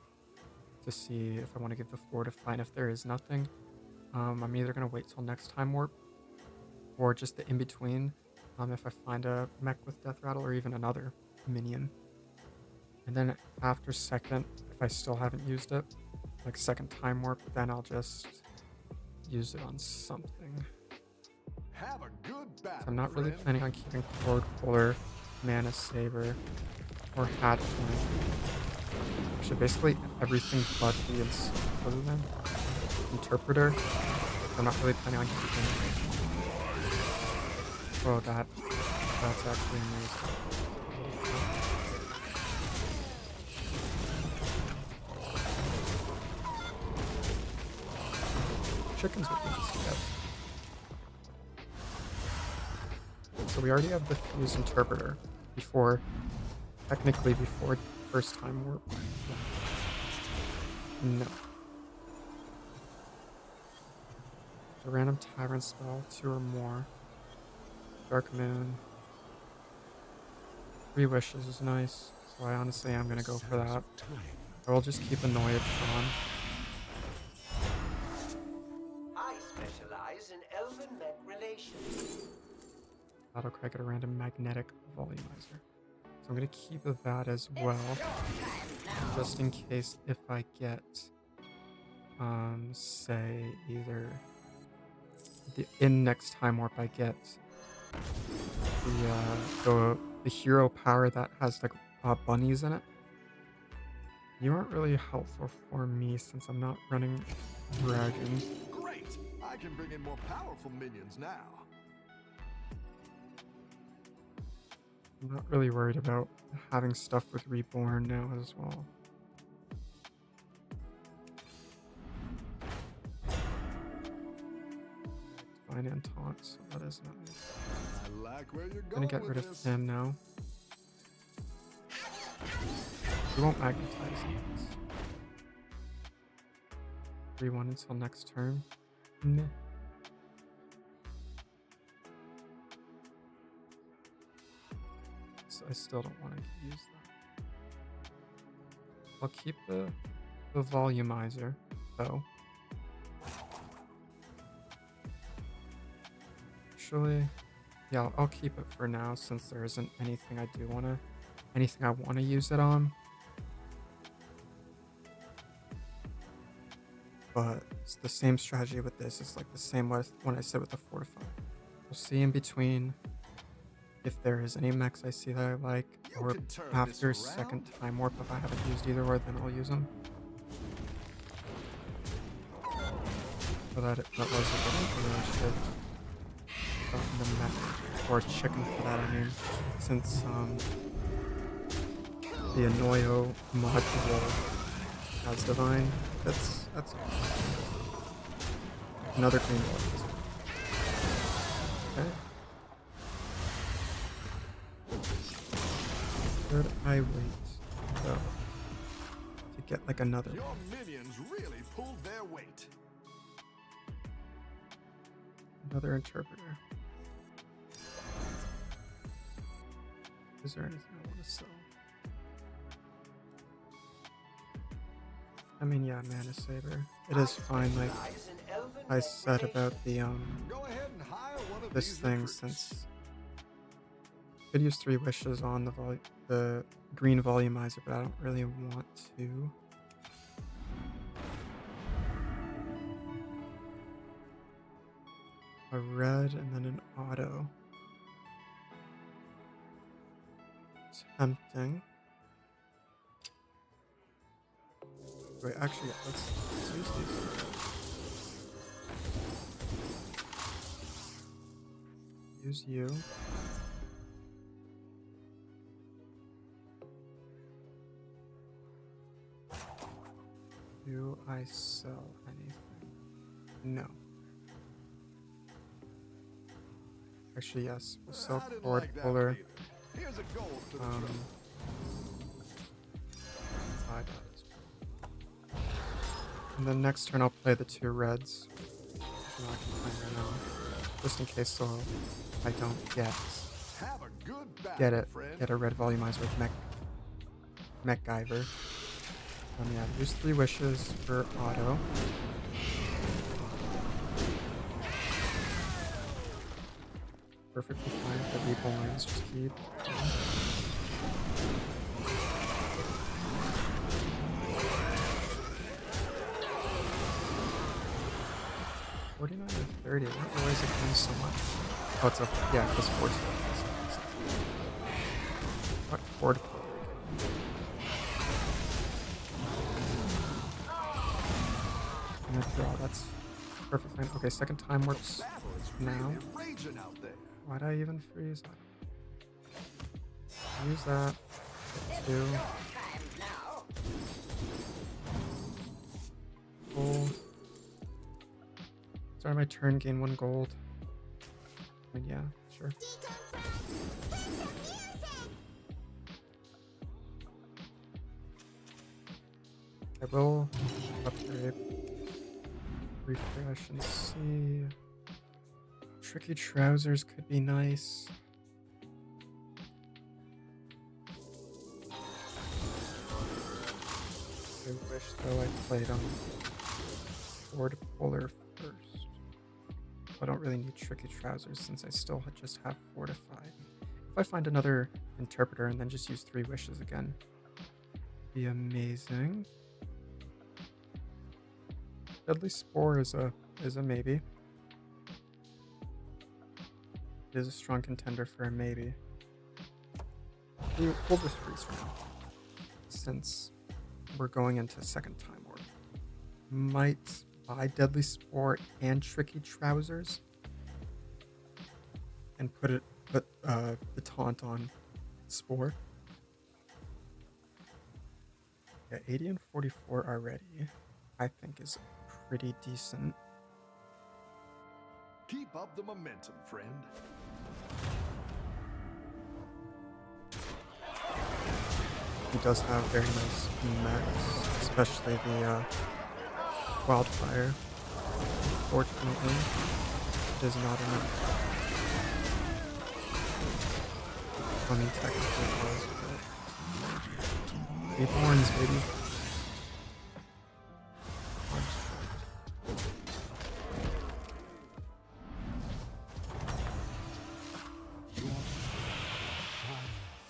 to see if I want to give the fortify. And if there is nothing, I'm either gonna wait till next time warp or just the in between. If I find a mech with death rattle or even another minion. And then after second, if I still haven't used it, like second time warp, then I'll just use it on something. Have a good battle. So I'm not really friend. planning on keeping Cord Puller, Mana Saber, or Hatchling. Actually, basically everything but the other than Interpreter. I'm not really planning on keeping. Oh, that's actually amazing. Chickens would be nice to get. So we already have the Fuse Interpreter technically before first time warp. No. A random Tyrant spell, 2 or more. Dark Moon. 3 wishes is nice, so I honestly am gonna go for that. I will just keep Annoyed on. I specialize in elven mech relations. That'll crack at a random magnetic volumizer. So I'm gonna keep that as well, just in case if I get, say either in next time warp I get the hero power that has like bunnies in it. You aren't really helpful for me since I'm not running dragons. Great! I can bring in more powerful minions now. I'm not really worried about having stuff with Reborn now as well. Divine and Taunt, so that is nice. I like where you're I'm gonna going get with rid of this. him now. We won't magnetize these. 3-1 until next turn. Meh. So I still don't want to use that. I'll keep the volumizer though. Actually, yeah, I'll keep it for now since there isn't anything I want to use it on. but it's the same strategy with this. It's like the same with when I said with the fortify. We'll see in between if there is any mechs I see that I like, You or can turn after this second around. time warp if I haven't used either, or then I'll use them. So that was a good shit. The mech, or chicken for that, I mean, since the Annoyo module has divine. That's another green one. Okay. Should I wait though to get like another Your one? minions really pulled their weight. Another interpreter. Is there anything I want to sell? I mean, yeah, mana saver. It is fine. Like Specialize in elven I mech said about relations. the Go ahead and hire one of this these thing, recruits. since could use 3 wishes on the green volumizer, but I don't really want to. A red and then an auto. Tempting. Wait, actually, yeah, let's use these. Use you. Do I sell anything? No. Actually, yes. We'll sell I didn't cord like that puller. one either. Here's a gold to the Um, trouble. $5. And then next turn I'll play the 2 reds. Which I can play right now. Just in case, so I don't get Have a good battle, get it. friend. Get a red volumizer with MacGyver. Yeah, use 3 wishes for auto. Perfectly fine with the reborns, just keep. 49 or 30. Why is it doing so much? Oh, it's a yeah, plus 40. What cord? And a draw. That's perfect fine. Okay, second time works Battle is now. really raging out there. Why'd I even freeze that? Use that. Get 2. Gold. Sorry, my turn, gain 1 gold. I mean, yeah, sure. I will upgrade, refresh, and see. Tricky trousers could be nice. I wish though I played on board puller first. I don't really need tricky trousers since I still just have fortified. If I find another interpreter and then just use 3 wishes again, be amazing. Deadly Spore is a maybe. It is a strong contender for a maybe. We'll just freeze for now, since we're going into second time work. Might buy Deadly Spore and Tricky Trousers and put the taunt on Spore. Yeah, 80 and 44 already, I think is pretty decent. Keep up the momentum, friend. He does have very nice mechs, especially the Wildfire. Fortunately, it is not enough. I mean, technically it was, but 8 horns, baby.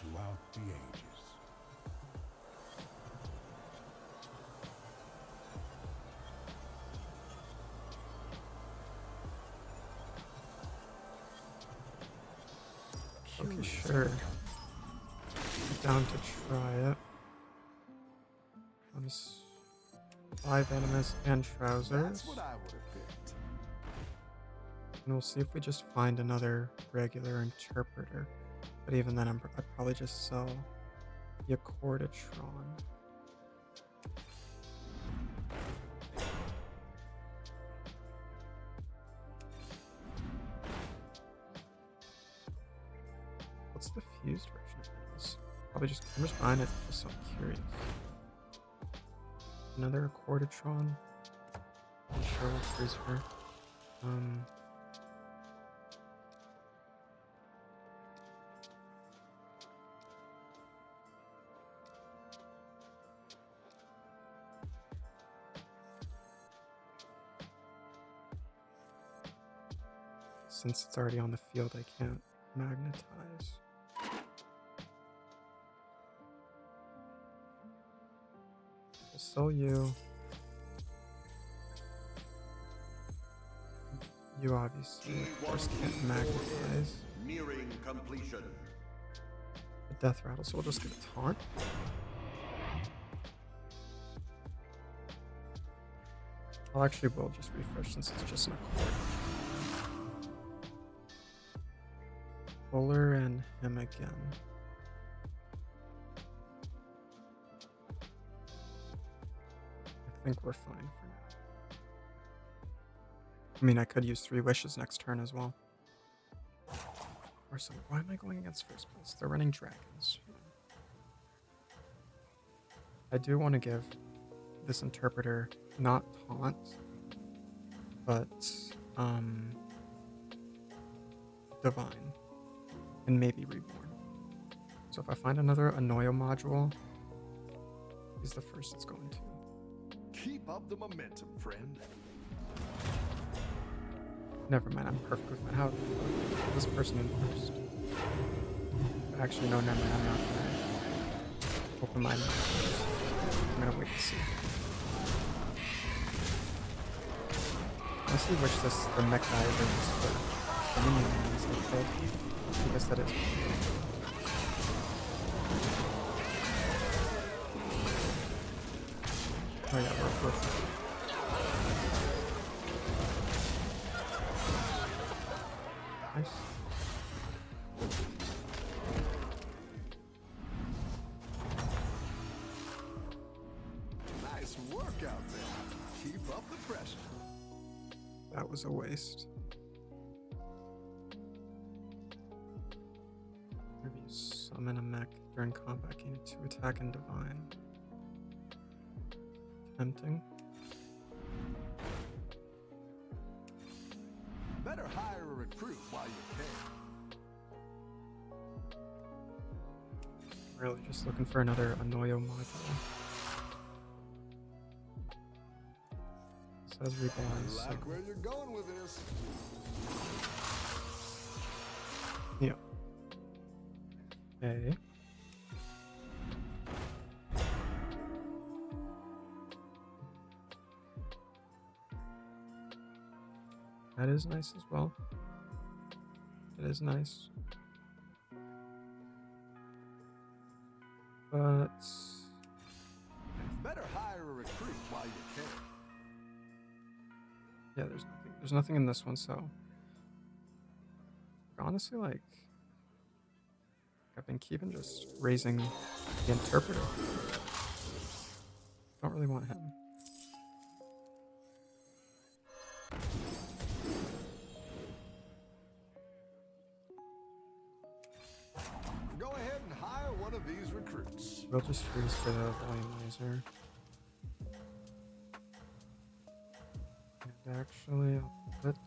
Throughout the ages. Okay, sure. Down to try it. 5 animus and trousers. That's what I would have picked. And we'll see if we just find another regular interpreter. But even then, I'd probably just sell the Accordatron. What's the fused version of this? Probably just, I'm just buying it just so I'm curious. Another Accordatron. I'm sure we'll freeze her. Since it's already on the field, I can't magnetize. I'll sell you. You obviously, of course, can't magnetize. Nearing completion. A death rattle, so we'll just get a taunt. I'll actually will just refresh since it's just an accord. Fuller and him again. I think we're fine for now. I mean, I could use 3 wishes next turn as well. Or some. Why am I going against first place? They're running dragons. I do want to give this interpreter not taunt, but divine. And maybe reborn. So if I find another Annoyo module, he's the first it's going to. Keep up the momentum, friend. Never mind, I'm perfectly fine. How this person in first? Actually, no, never mind. I'm not gonna open my mouth. I'm gonna wait and see. Honestly, wish the mech diver was for minions. I guess that is. Oh yeah, we're nice. Nice work out there. Keep up the pressure. That was a waste. Maybe summon a mech during combat, gain 2 attack and divine. Tempting. Better hire a recruit while you can. Really just looking for another Annoyo module. Says reborn. I like where you're going with this. Yeah. Okay. That is nice as well. It is nice. But Better hire a recruit while you can. yeah, there's nothing in this one, so honestly, like, I've been keeping just raising the interpreter. Don't really want him. Go ahead and hire one of these recruits. We'll just freeze for the volumizer. And actually, I'll put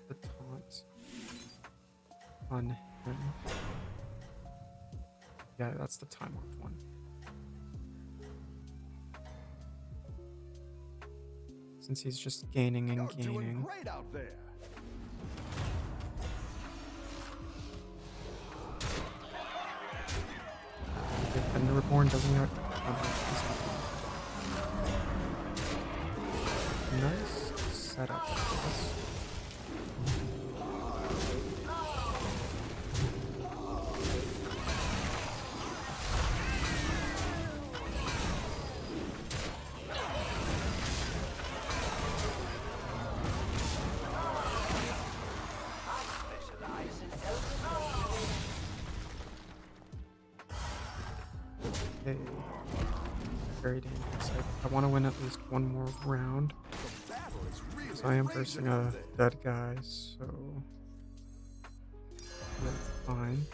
the taunt on him. Yeah, that's the time locked one. Since he's just gaining and You're doing gaining. great out there. And the reborn doesn't have. Nice setup. Okay. Very dangerous. I want to win at least one more round. The battle is really Because I am raging versing out a there. dead guy, so that's fine.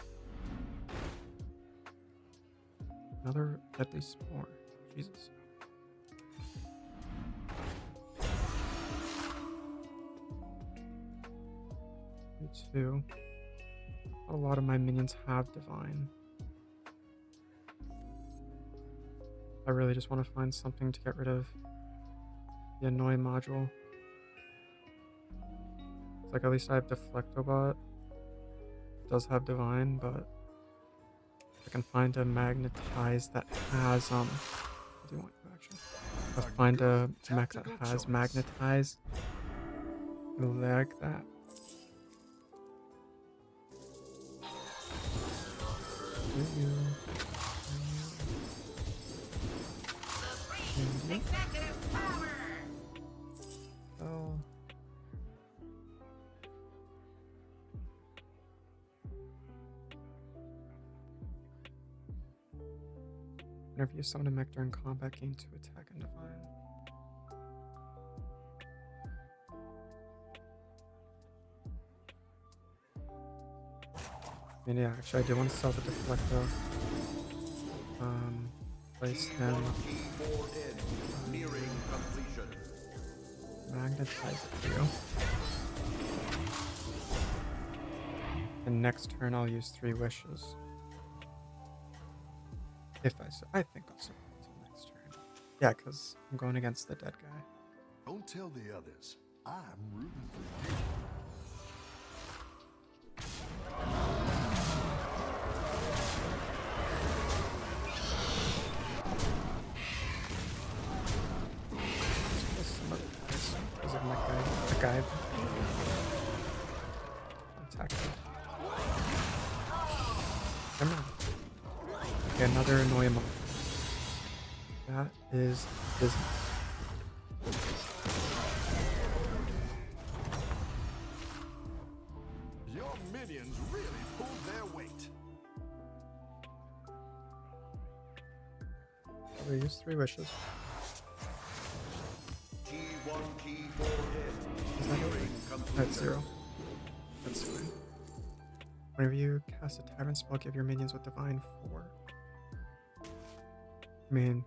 Another deadly spore. Jesus. Me too. A lot of my minions have divine. I really just want to find something to get rid of the annoying module. It's like at least I have Deflectobot. It does have divine, but if I can find a magnetize that has what do you want actually? If I find a mech that tactical has choice. magnetize like that. Where are you? Executive power! Oh. Whenever you summon a mech during combat, gain 2 attack and divine. I mean, yeah, actually, I do want to sell the Deflecto. Place him. Nearing completion. Magnetize it for you. And next turn, I'll use 3 wishes. If I think I'll survive until next turn. Yeah, because I'm going against the dead guy. Don't tell the others. I'm rooting for you. Is it my guy? The guy? Attack him. Come on. Okay, another annoying one. That is business. Your minions really pulled their weight. We use 3 wishes. T1, T4 Is that it? That's 0. That's fine. Whenever you cast a Tyrant spell, give your minions with Divine 4. I mean,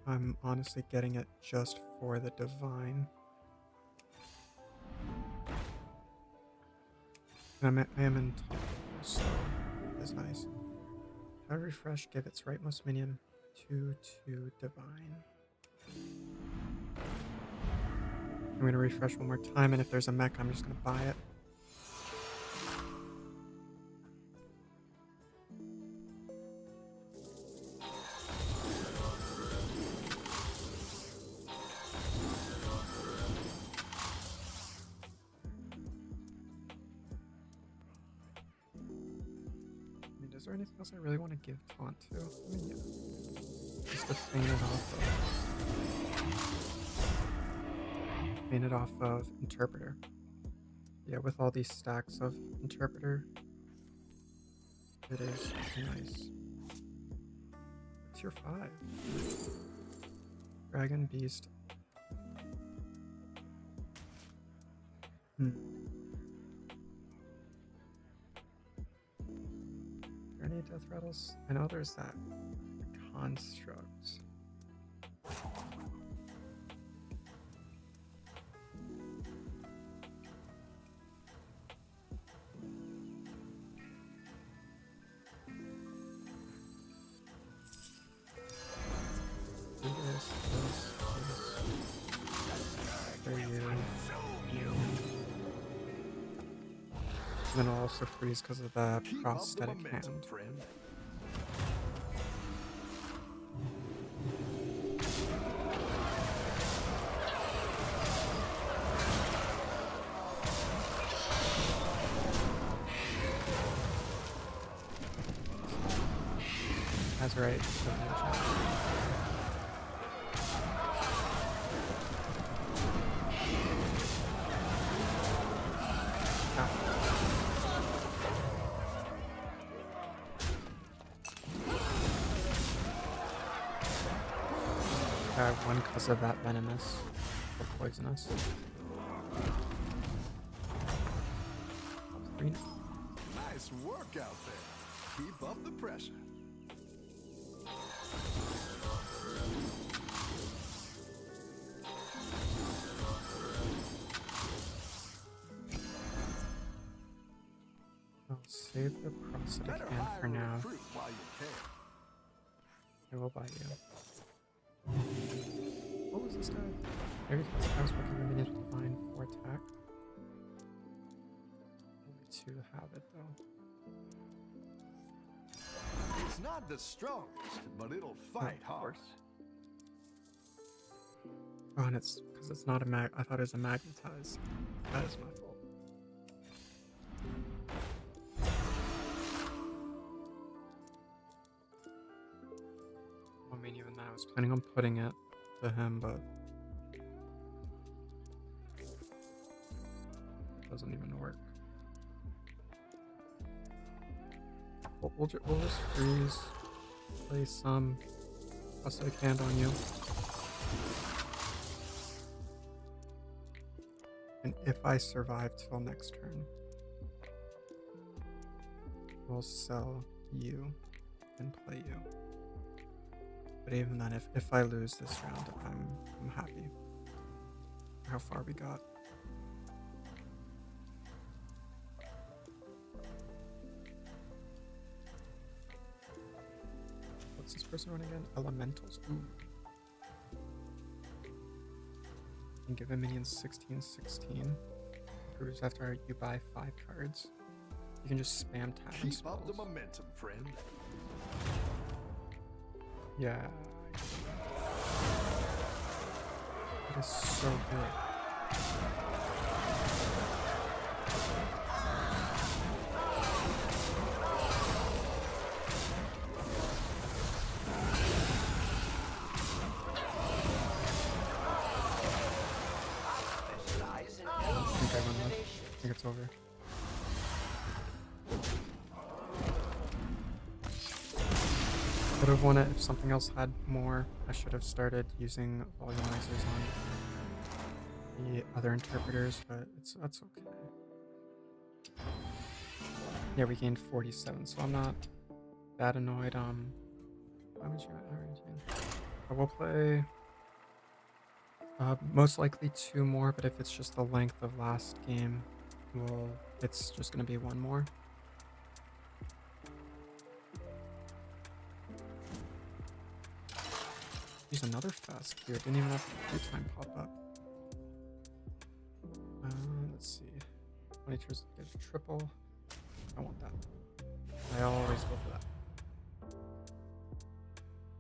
I'm honestly getting it just for the Divine. And I am in top, so that's nice. How to refresh, give its rightmost minion 2/2 Divine. I'm going to refresh one more time, and if there's a mech, I'm just going to buy it. I mean, is there anything else I really want to give taunt to? I mean, yeah. Just to feign it off of. Feign it off of Interpreter. Yeah, with all these stacks of Interpreter, it is nice. Tier 5. Dragon Beast. Are there any death rattles? I know there's that construct. This. For you. And then I'll also freeze because of the Keep up the prosthetic momentum, hand. friend. That's right. Okay, I won because of that venomous or poisonous. Nice work out there. Keep up the pressure. I'll save the prosthetic Better hand hire for a now. recruit while you can. I will buy you. What was this guy? Every time I was working the minions with divine 4 attack. Only 2 have it though. It's not the strongest, but it'll fight hard. Oh, and it's because it's not a mag. I thought it was a magnetize. That is my fault. I mean, even that, I was planning on putting it to him, but it doesn't even work. We'll just freeze, place some prosthetic hand on you. And if I survive till next turn, we'll sell you and play you. But even then, if I lose this round, I'm happy for how far we got. What's this person running again? Elementals. Ooh. And give a minion 16/16. Improves after you buy 5 cards. You can just spam tab and Keep up the spells. momentum, friend. Yeah. It is so good. Specialize in I elven think I won that. relations. I think it's over. Could have won it if something else had more. I should have started using volumizers on the other interpreters, but that's okay. Yeah, we gained 47, so I'm not that annoyed. How much I will play most likely 2 more, but if it's just the length of last game, it's just gonna be 1 more. Use another fast clear. Didn't even have to time pop up. Let's see. 20 turns gives triple. I want that. I always go for that.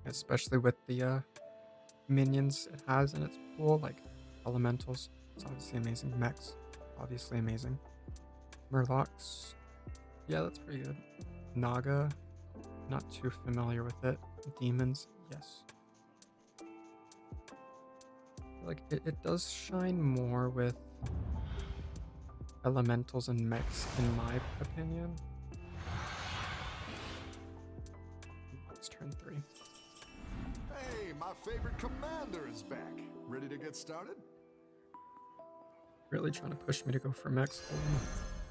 Especially with the minions it has in its pool, like elementals. It's obviously amazing. Mechs, obviously amazing. Murlocs, yeah, that's pretty good. Naga, not too familiar with it. Demons, yes. Like it does shine more with elementals and mechs, in my opinion. It's turn 3. Hey, my favorite commander is back. Ready to get started? Really trying to push me to go for mechs.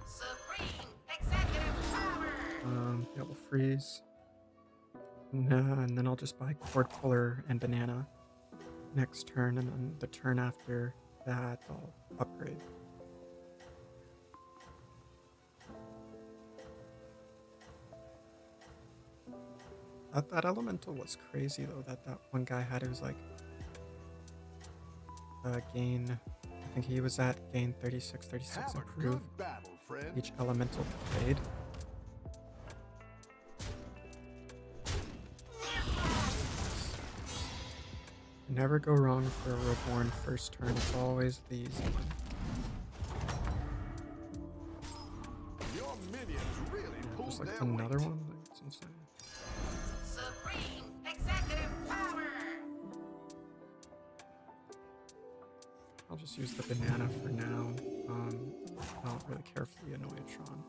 Supreme executive power! Yeah, we'll freeze. Nah, and then I'll just buy cord puller and banana next turn, and then the turn after that I'll upgrade. That elemental was crazy though. That one guy had, it was like gain. I think he was at gain 36 Have a improve good battle, friend. each elemental played. Never go wrong for a reborn first turn. It's always the easy one. Your minions really Yeah, pulled there's like their another weight. one. Like, it's insane. Supreme executive power! I'll just use the banana for now. I don't really care for the Annoyatron.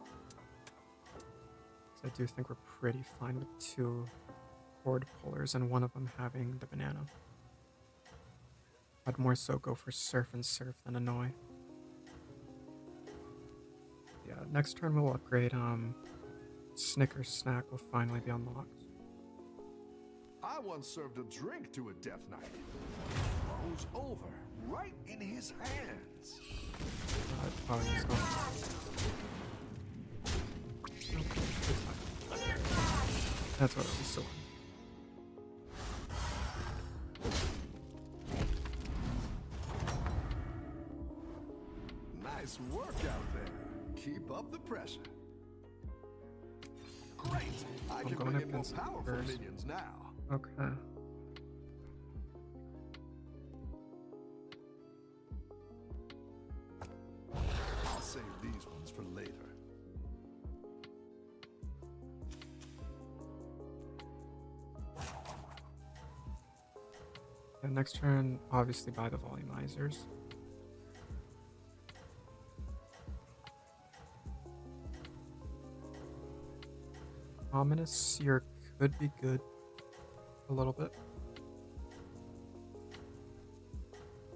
I do think we're pretty fine with 2 cord pullers and one of them having the banana. I'd more so go for surf and surf than annoy. Yeah, next turn we'll upgrade. Snickers snack will finally be unlocked. I once served a drink to a Death Knight. Froze over, right in his hands. Oh, he's gone. Okay, it's fine. That's what I was doing. Nice work out there. Keep up the pressure. Great! I can going bring up in more against powerful first. minions now. Okay. I'll save these ones for later. And next turn, obviously buy the volumizers. Ominous Seer could be good a little bit.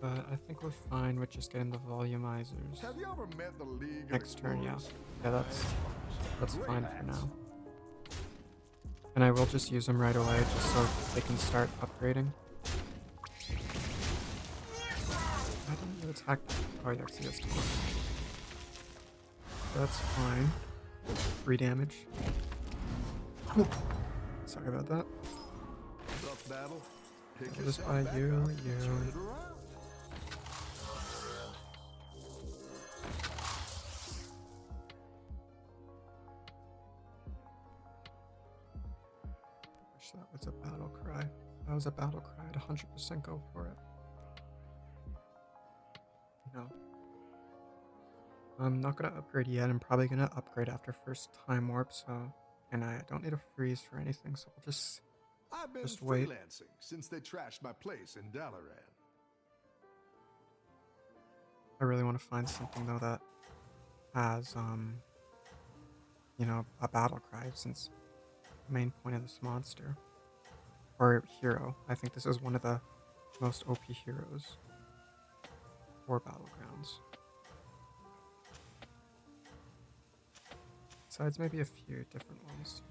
But I think we're fine with just getting the volumizers. Have you ever met the League of Next turn, yeah. Explorers? Yeah, that's Great fine for lads. now. And I will just use them right away just so they can start upgrading. I didn't even attack. Oh, yeah, 'cause he has 2. That's fine. 3 damage. Sorry about that. Tough battle. Pick I'll just yourself buy back you, up and you. turn it around. Wish that was a battle cry. If that was a battle cry, I'd 100% go for it. No. I'm not gonna upgrade yet. I'm probably gonna upgrade after first time warp, so and I don't need a freeze for anything, so I'll just I've been Just wait. freelancing since they trashed my place in Dalaran. I really want to find something though that has you know, a battle cry since the main point of this monster. Or hero. I think this is one of the most OP heroes for BattleGrounds. Besides maybe a few different ones.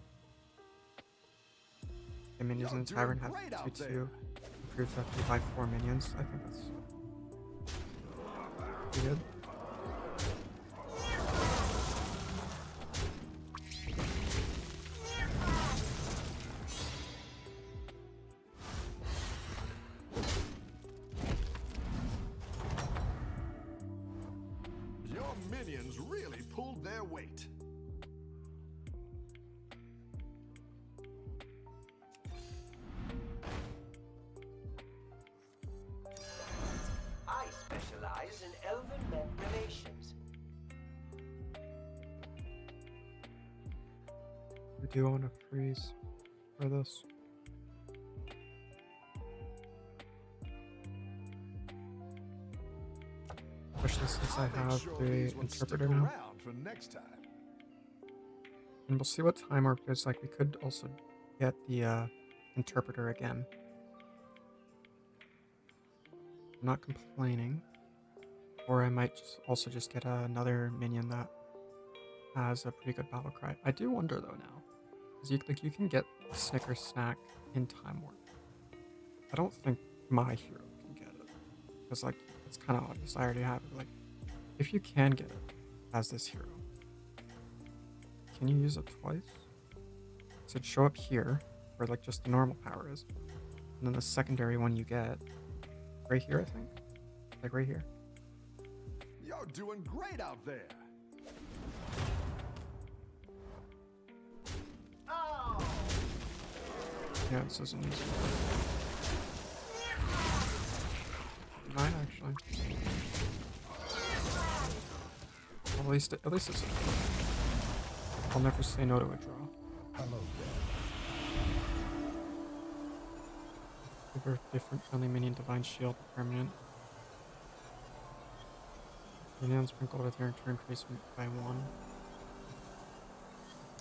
The minions in the You're tavern doing have great out 2-2. there. Improves FP by 4 minions. I think that's pretty good. Your minions really pulled their weight. I specialize in elven men relations. I do want to freeze for this. Especially since I I'll make have sure the these ones stick interpreter now. around for next time. And we'll see what time warp is like. We could also get the interpreter again. I'm not complaining. Or I might just get another minion that has a pretty good battle cry. I do wonder though now. Because you can get a Snickers snack in time warp. I don't think my hero can get it. Because like it's kinda obvious. I already have it. Like if you can get it as this hero, can you use it twice? So it'd show up here, where like just the normal power is. And then the secondary one you get right here, I think. Like right here. You're doing great out there. Yeah, this isn't easy. Mine actually. Well, at least it's a draw. I'll never say no to a draw. Hello Give her different friendly minion divine shield permanent. Minion sprinkle with your turn increase by 1.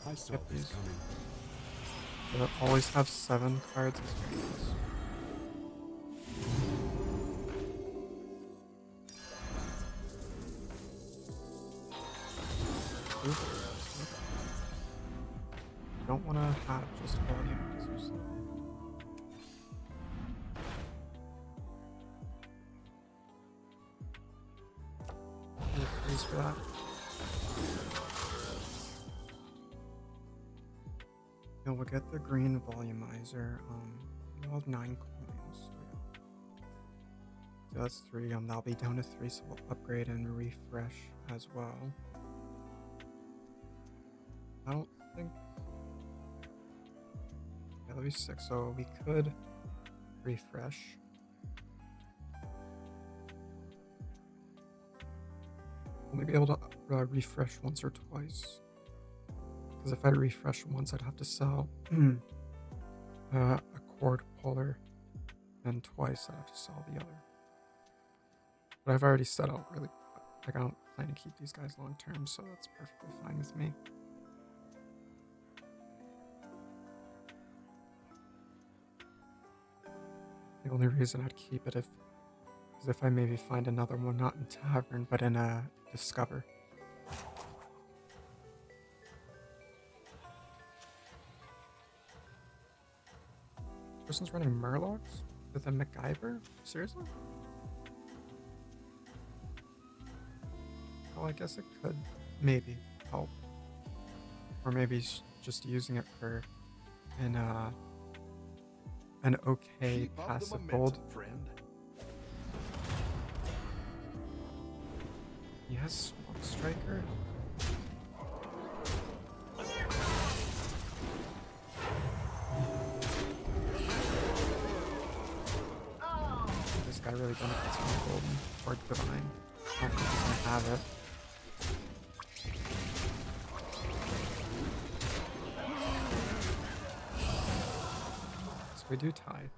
I saw Get this these. coming. But always have 7 cards as Don't want to have just volume because you're slow. Freeze for that. And we'll get the green volumizer. We'll have 9 coins. So that's 3. That'll be down to 3, so we'll upgrade and refresh as well. I don't think. Yeah, that'll be 6. So we could refresh. Only be able to refresh once or twice. Because if I refresh once, I'd have to sell a cord puller, and twice I'd have to sell the other. But I've already set out really, like I don't plan to keep these guys long term, so that's perfectly fine with me. The only reason I'd keep it is if I maybe find another one, not in Tavern, but in a Discover. Person's running Murlocs with a MacGyver? Seriously? Well, I guess it could maybe help. Or maybe just using it for an okay Keep up the passive momentum, build. friend. Yes, Swamp Striker. This guy really benefits from Golden or Divine. I don't think he's gonna have it. So we do tie.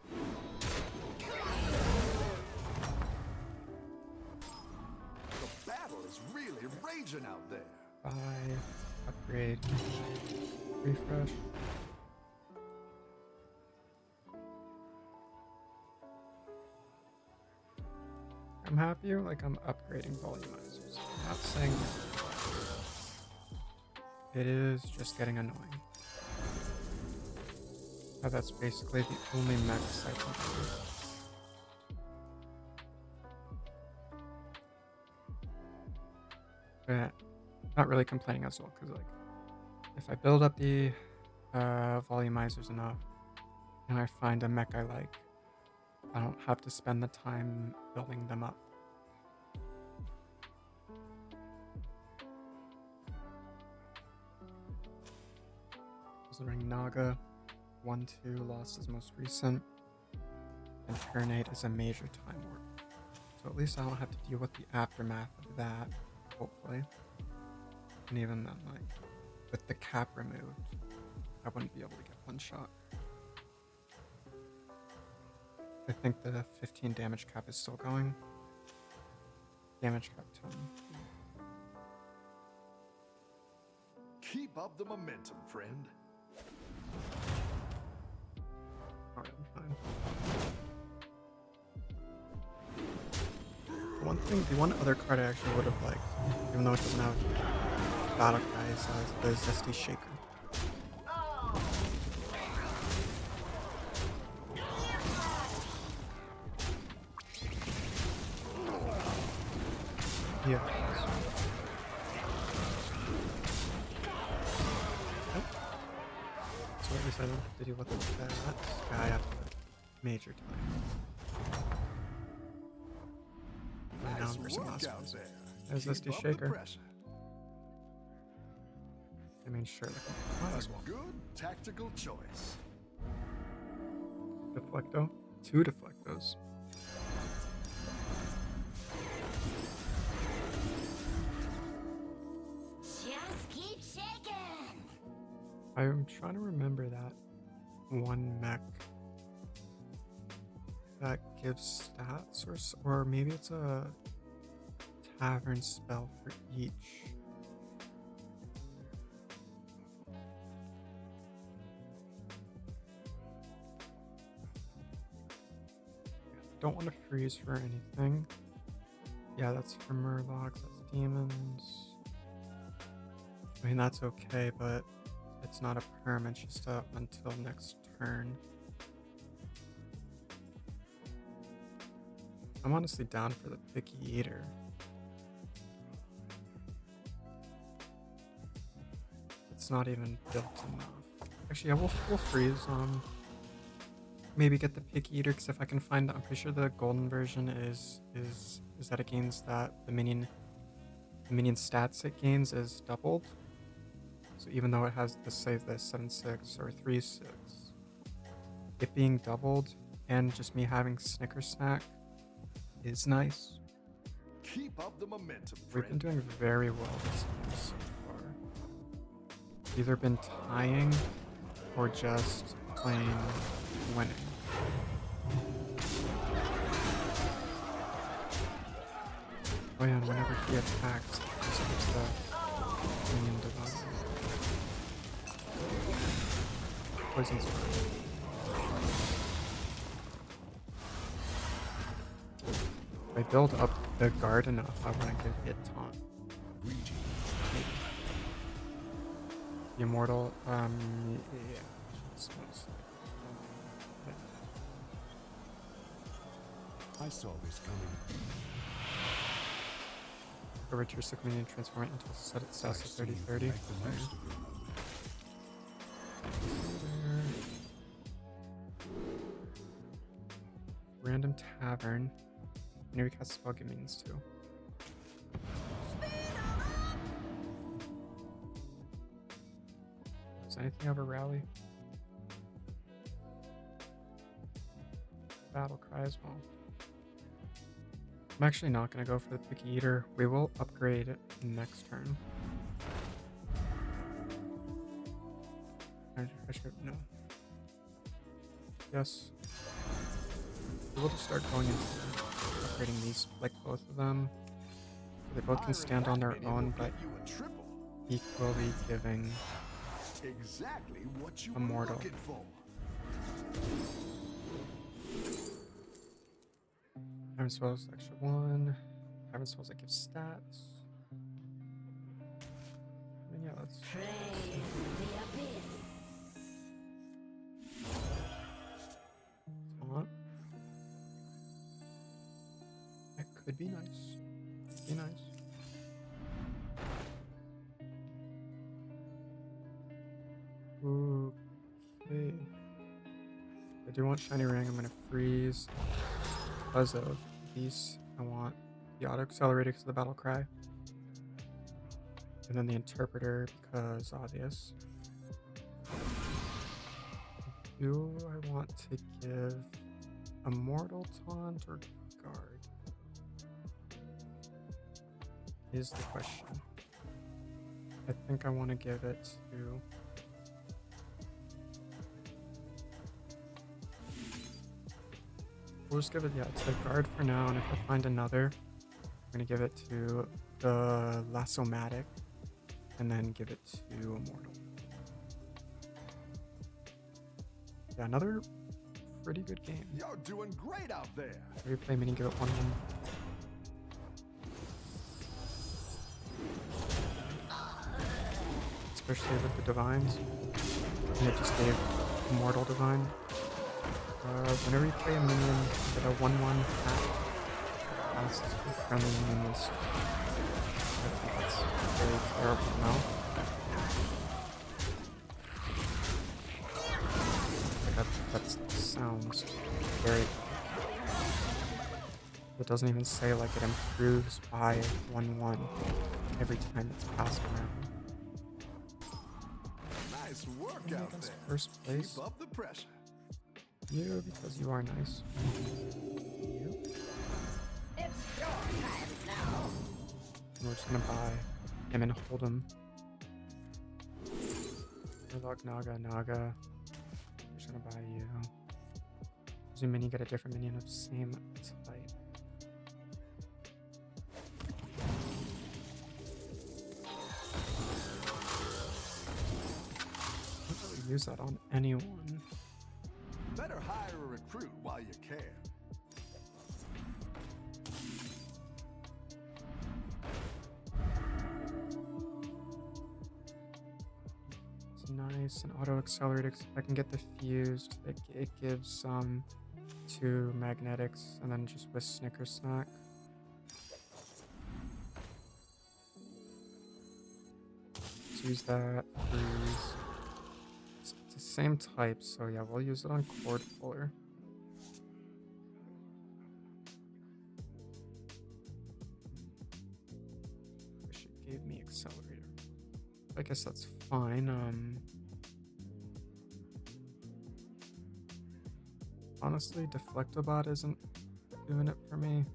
The battle is really raging out there. Buy, upgrade, refresh. I'm happier, like I'm upgrading volumizers. I'm not saying that. It is just getting annoying. But that's basically the only mechs I can do. But not really complaining as well, because like if I build up the volumizers enough and I find a mech I like, I don't have to spend the time building them up. Considering Naga, 1-2 lost his most recent, and turn 8 is a major time warp. So at least I don't have to deal with the aftermath of that, hopefully. And even then, like, with the cap removed, I wouldn't be able to get one shot. I think the 15 damage cap is still going. Damage cap 10. Keep up the momentum, friend. Alright, I'm fine. The one other card I actually would have liked, even though it doesn't have battle cries, is the Zesty Shaker. Yeah. So at least I don't have to deal with that guy at major time. Nice Down for some work last out ones. there. There's Keep Zesty up the Shaker. pressure. I mean, sure, like, might as well. Good tactical choice. Deflecto. 2 Deflectos. Just keep shaking. I'm trying to remember that one mech that gives stats, or maybe it's a tavern spell for each. Don't want to freeze for anything. Yeah, that's for Murlocs, that's demons. I mean, that's okay, but it's not a perm, it's just until next turn. I'm honestly down for the Picky Eater. It's not even built enough. Actually, yeah, we'll freeze. Maybe get the Picky Eater, because if I can find, I'm pretty sure the golden version is that it gains that the minion stats it gains is doubled. So even though it has the save the 7/6 or 3/6, it being doubled and just me having Snicker Snack is nice. Keep up the momentum, We've been friend. doing very well this game so far. Either been tying or just plain winning. Oh yeah, and whenever he attacks, he skips the minion divine. Poison spray. If I build up the guard enough, I want to give it taunt. The immortal, yeah, it's mostly. I saw this coming. A richer minion transform it until set it stats to 30/30. Make the most of it. Random tavern. Whenever you cast a spell, give minions too. Does anything ever rally? Battle cry as well. I'm actually not going to go for the Picky Eater. We will upgrade it next turn. I should, no. Yes. We will just start going into upgrading these, like both of them. They both can stand on their own, but equally giving exactly what you immortal. were looking for. Having spells extra 1. Having spells that give stats. And yeah, that's. Praise the abyss. Taunt. That could be nice. Be nice. Okay. I do want Shiny Ring. I'm gonna freeze. Because of these, I want the auto accelerator because of the battle cry, and then the interpreter because obvious. Do I want to give immortal taunt or guard? Is the question. I think I want to give it to. We'll just give it, yeah, to guard for now, and if I find another, I'm gonna give it to the Lassomatic, and then give it to Immortal. Yeah, another pretty good game. You're doing great out there. Replay mini, give it 1-1. Especially with the Divines, and it just gave Immortal Divine. Whenever you play a minion with a 1/1 attack, passes with friendly minions. I think that's very terrible now. Like that sounds very. It doesn't even say like it improves by 1/1 every time it's passed around. Nice work out there. First place. Keep up the pressure. You, because you are nice. You. It's your time now. And we're just gonna buy him and hold him. Warlock, Naga. We're just gonna buy you. Zoom minion, get a different minion of same type. I don't really use that on anyone. Better hire a recruit while you can. nice. An auto accelerator. If I can get the fused, it gives 2 magnetics, and then just with Snicker Snack. Let's use that. Freeze. It's the same type, so yeah, we'll use it on Cord Puller. Wish it gave me accelerator. I guess that's fine. Honestly, Deflectobot isn't doing it for me.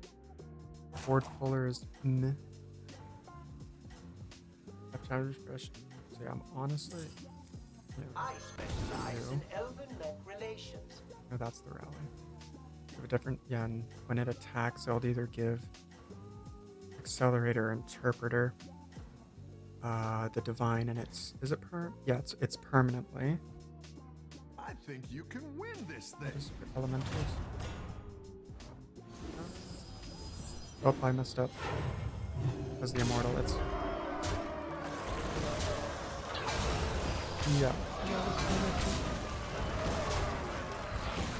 Cord Puller is meh. I've tried refreshed. So yeah, I'm honestly. Yeah, I specialize in elven mech relations. no, that's the rally. We have a different, yeah, and when it attacks, it'll either give Accelerator or Interpreter. The Divine, and it's, is it yeah, it's permanently. I think you can win this thing. Just elementals. Oh, I messed up. Because the Immortal, it's... Yeah.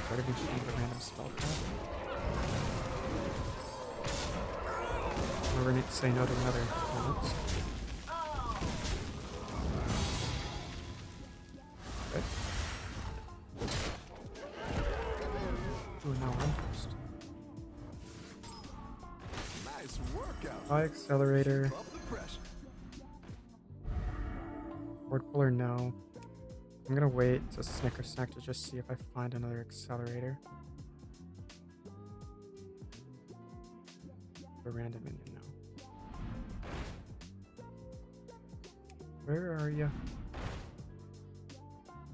Try to be shooting a random spell card. Never need to say no to another once. Okay. Ooh, now I'm first. Nice workout. High Accelerator. Above the pressure. Cord Puller, no. I'm gonna wait to Snicker Snack to just see if I find another Accelerator. A random minion, no. Where are you?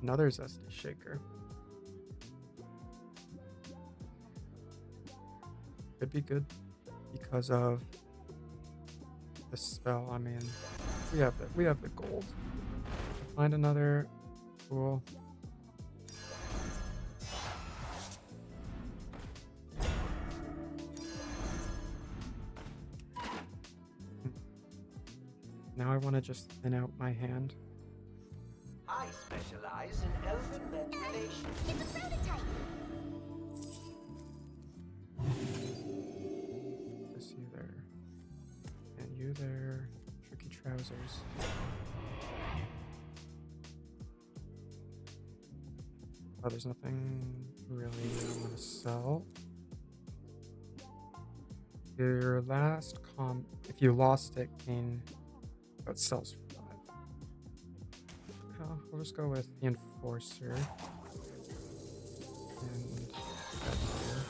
Another Zesty Shaker. Could be good because of the spell. I mean, we have the gold. Find another. Cool. Now I want to just thin out my hand. I specialize in elven mech relations. It's a prototype. Just you there. And you there. Tricky trousers. Oh, there's nothing really I want to sell. Your last if you lost it, gain. Oh, it sells for 5. We'll just go with the Enforcer. And that here.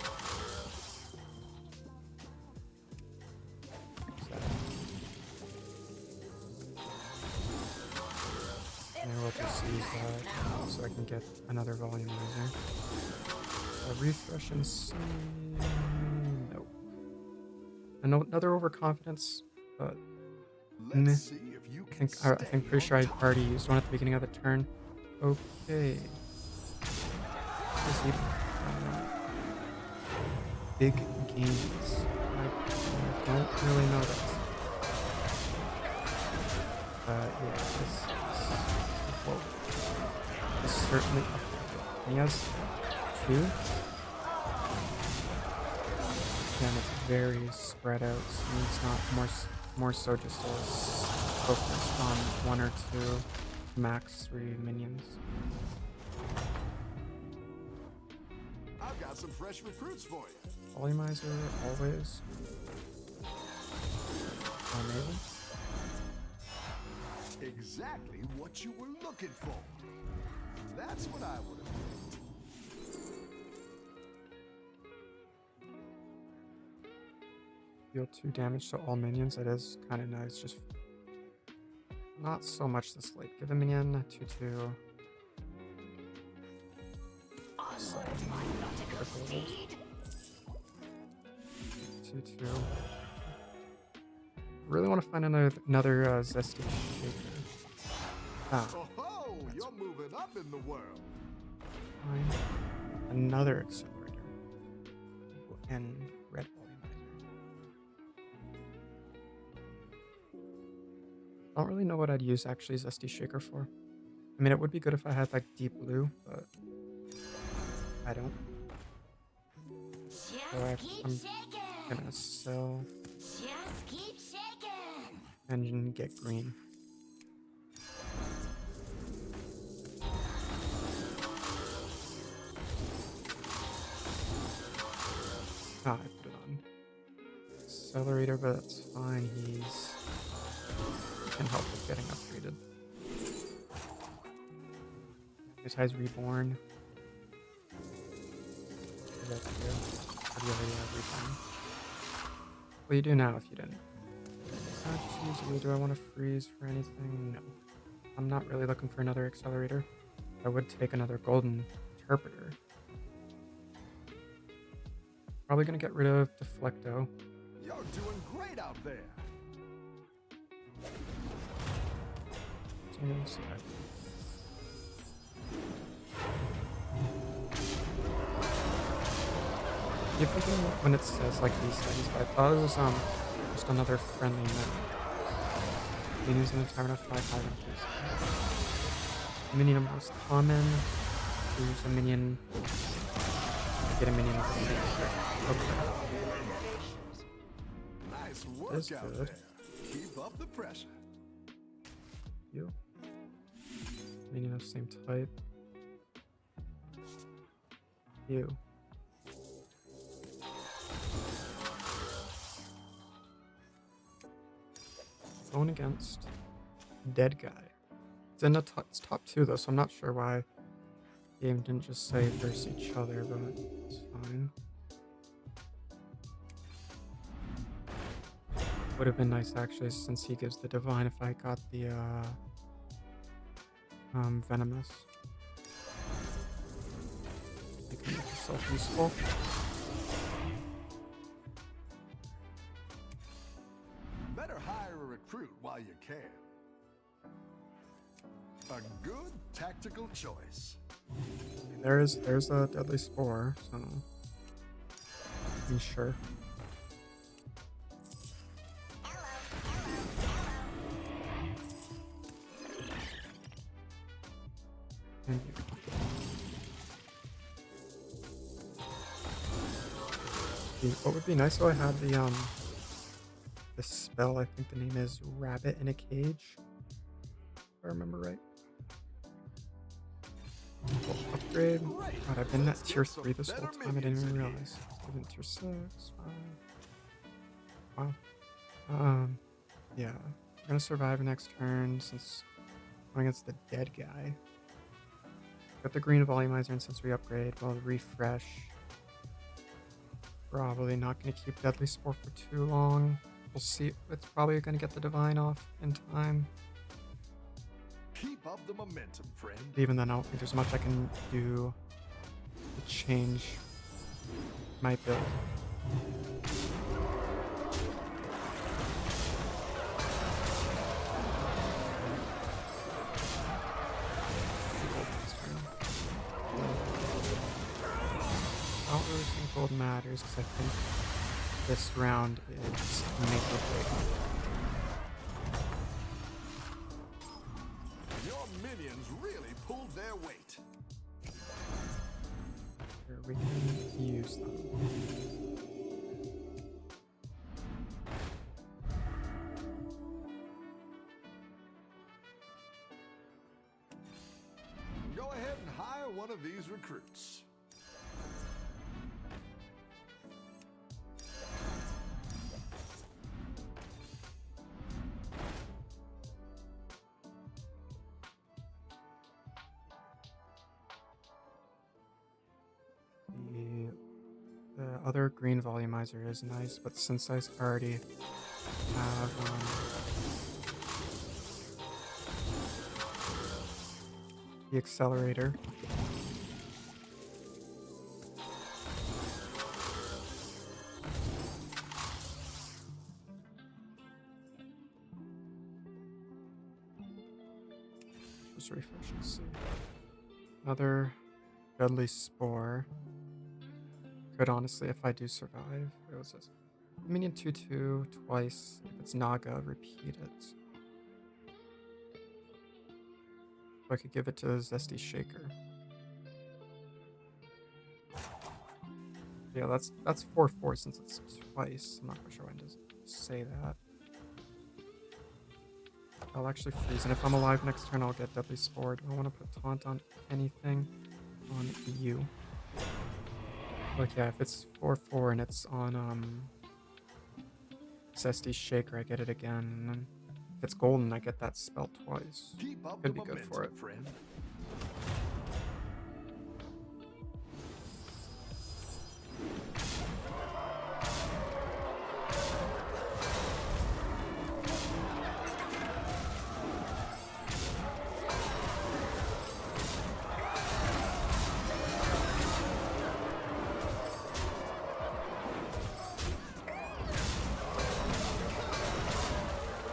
And we'll just use that so I can get another volumizer. Refresh and see. Nope. Another overconfidence, but Let's see if you I can think pretty sure I already used one at the beginning of the turn. Okay. Big gains. I don't really know that. Yeah, whoa. This certainly. He has 2. And it's very spread out, so it's not more so just focused on 1 or 2, max 3 minions. I've got some fresh recruits for you. Volumizer always. Amazing. Exactly what you were looking for. That's what I would have picked. Deal 2 damage to all minions. That is kind of nice. Just not so much this late. Give a minion 2/2. Onward, my nautical steed. 2/2. Really want to find another Zesty Shaker. Oh, you're moving up in the world. Fine. Another Accelerator. And red volumizer. I don't really know what I'd use actually Zesty Shaker for. I mean, it would be good if I had like deep blue, but I don't. Just So keep I'm shaking. gonna sell Just keep shaking. and get green. Ah, I put it on accelerator, but that's fine. He can help with getting upgraded. Magnetize Reborn. What do you already have Reborn? What do you do now if you didn't? Just use you. Do I want to freeze for anything? No. I'm not really looking for another accelerator. I would take another golden interpreter. Probably gonna get rid of Deflecto. You're doing great out there. You're thinking when it says like these things, but I thought it was just another friendly map. Minions in the Tavern of 5 items. Minion of most common. Choose a minion. Get a minion of the same trick. Okay. Nice That's work out good. there. Keep up the pressure. You. Minion of same type. You. Going against dead guy. It's in the it's top 2 though, so I'm not sure why the game didn't just say versus each other, but it's fine. Would have been nice actually, since he gives the divine if I got the venomous. You can make yourself useful. Better hire a recruit while you can. A good tactical choice. There's a deadly spore, so I'm sure. And you. What would be nice if I had the spell, I think the name is Rabbit in a Cage, if I remember right. Well, upgrade. God, I've been at tier 3 this whole time, I didn't even realize. I've been tier 6, 5. Wow. Yeah. We're gonna survive next turn since I'm against the dead guy. Got the green volumizer, and since we upgrade, we'll refresh. Probably not going to keep Deadly Spore for too long. We'll see. It's probably going to get the Divine off in time. Keep up the momentum, friend. But even then, I don't think there's much I can do to change my build. I don't really think gold matters because I think this round is make or break. Your minions really pulled their weight. Here we can use them. Go ahead and hire one of these recruits. The other green volumizer is nice, but since I already have the accelerator, just refresh and see. Another deadly spore. Could honestly, if I do survive. What was this? Minion 2/2 twice. If it's Naga, repeat it. I could give it to Zesty Shaker. Yeah, that's 4/4 since it's twice. I'm not quite sure when to say that. I'll actually freeze, and if I'm alive next turn, I'll get Deadly Spore. Do I want to put Taunt on anything on you? Like, yeah, if it's 4/4 and it's on Zesty Shaker, I get it again. And then if it's golden, I get that spell twice. Keep up Could the be good for it. momentum, friend.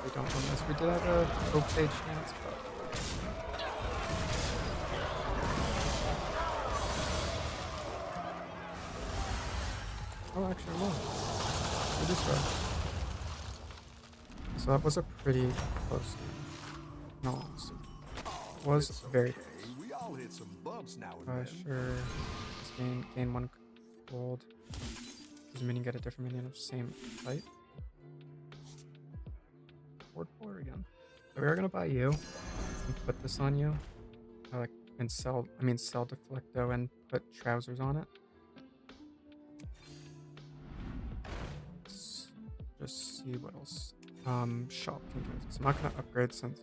We don't win this. We did have a okay chance, but oh, actually, no. We just go. So that was a pretty close game. No, honestly. It was It's very okay. We all hit some bumps now and close. then. Sure. Just gain 1 gold. Does a minion get a different minion of same type? Board puller again. So we are gonna buy you and put this on you. And sell Deflecto and put trousers on it. Let's just see what else shop can give. So I'm not gonna upgrade since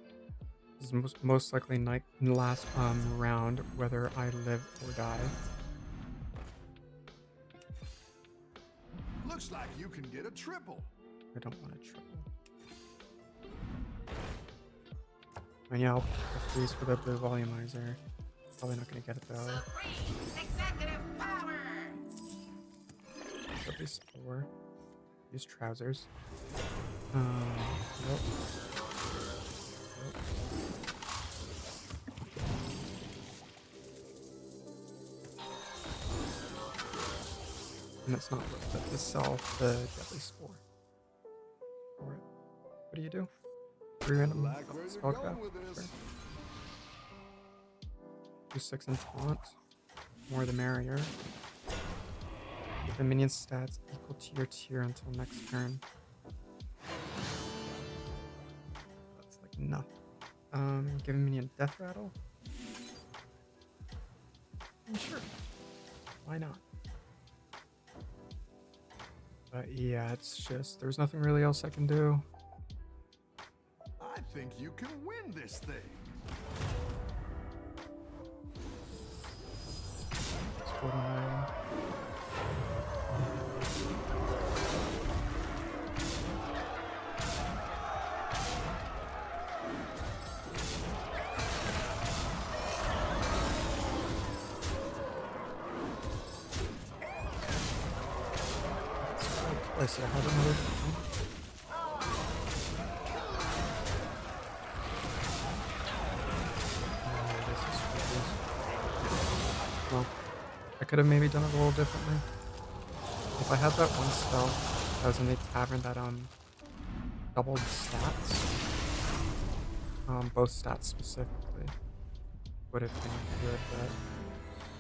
this is most likely last round, whether I live or die. Looks like you can get a triple. I don't want to triple. And yeah, I'll freeze for the blue volumizer. Probably not gonna get it though. Supreme executive power. Deadly Spore. Use trousers. Nope. And it's not worth it to sell the Deadly Spore for it. What do you do? 3 random Like where you're spellcraft? going with this. Sure. Do 6 and taunt. More the merrier. Give the minion stats equal to your tier until next turn. That's like nothing. Give a minion death rattle. Sure. Why not? But yeah, it's just there's nothing really else I can do. I think you can win this thing. It's 49. Twice, I have another. Well, I could have maybe done it a little differently. If I had that one spell that was in the tavern that doubled stats, both stats specifically, would have been good,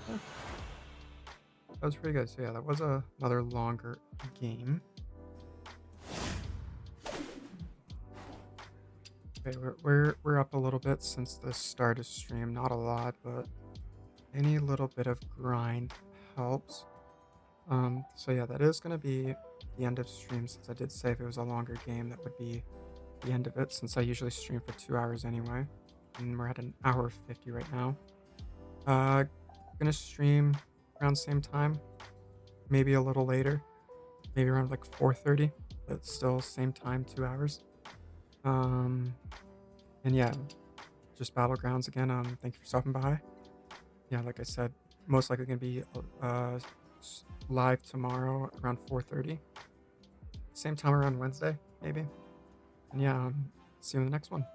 but that was pretty good. So yeah, that was another longer game. Okay, we're up a little bit since the start of stream. Not a lot, but any little bit of grind helps. So yeah, that is gonna be the end of stream, since I did say if it was a longer game, that would be the end of it, since I usually stream for 2 hours anyway. And we're at an hour 50 right now. Gonna stream around same time, maybe a little later, maybe around like 4:30, but still same time, 2 hours. And yeah, just Battlegrounds again. Thank you for stopping by. Yeah, like I said, most likely gonna be live tomorrow around 4:30. Same time around Wednesday, maybe. And yeah, see you in the next one.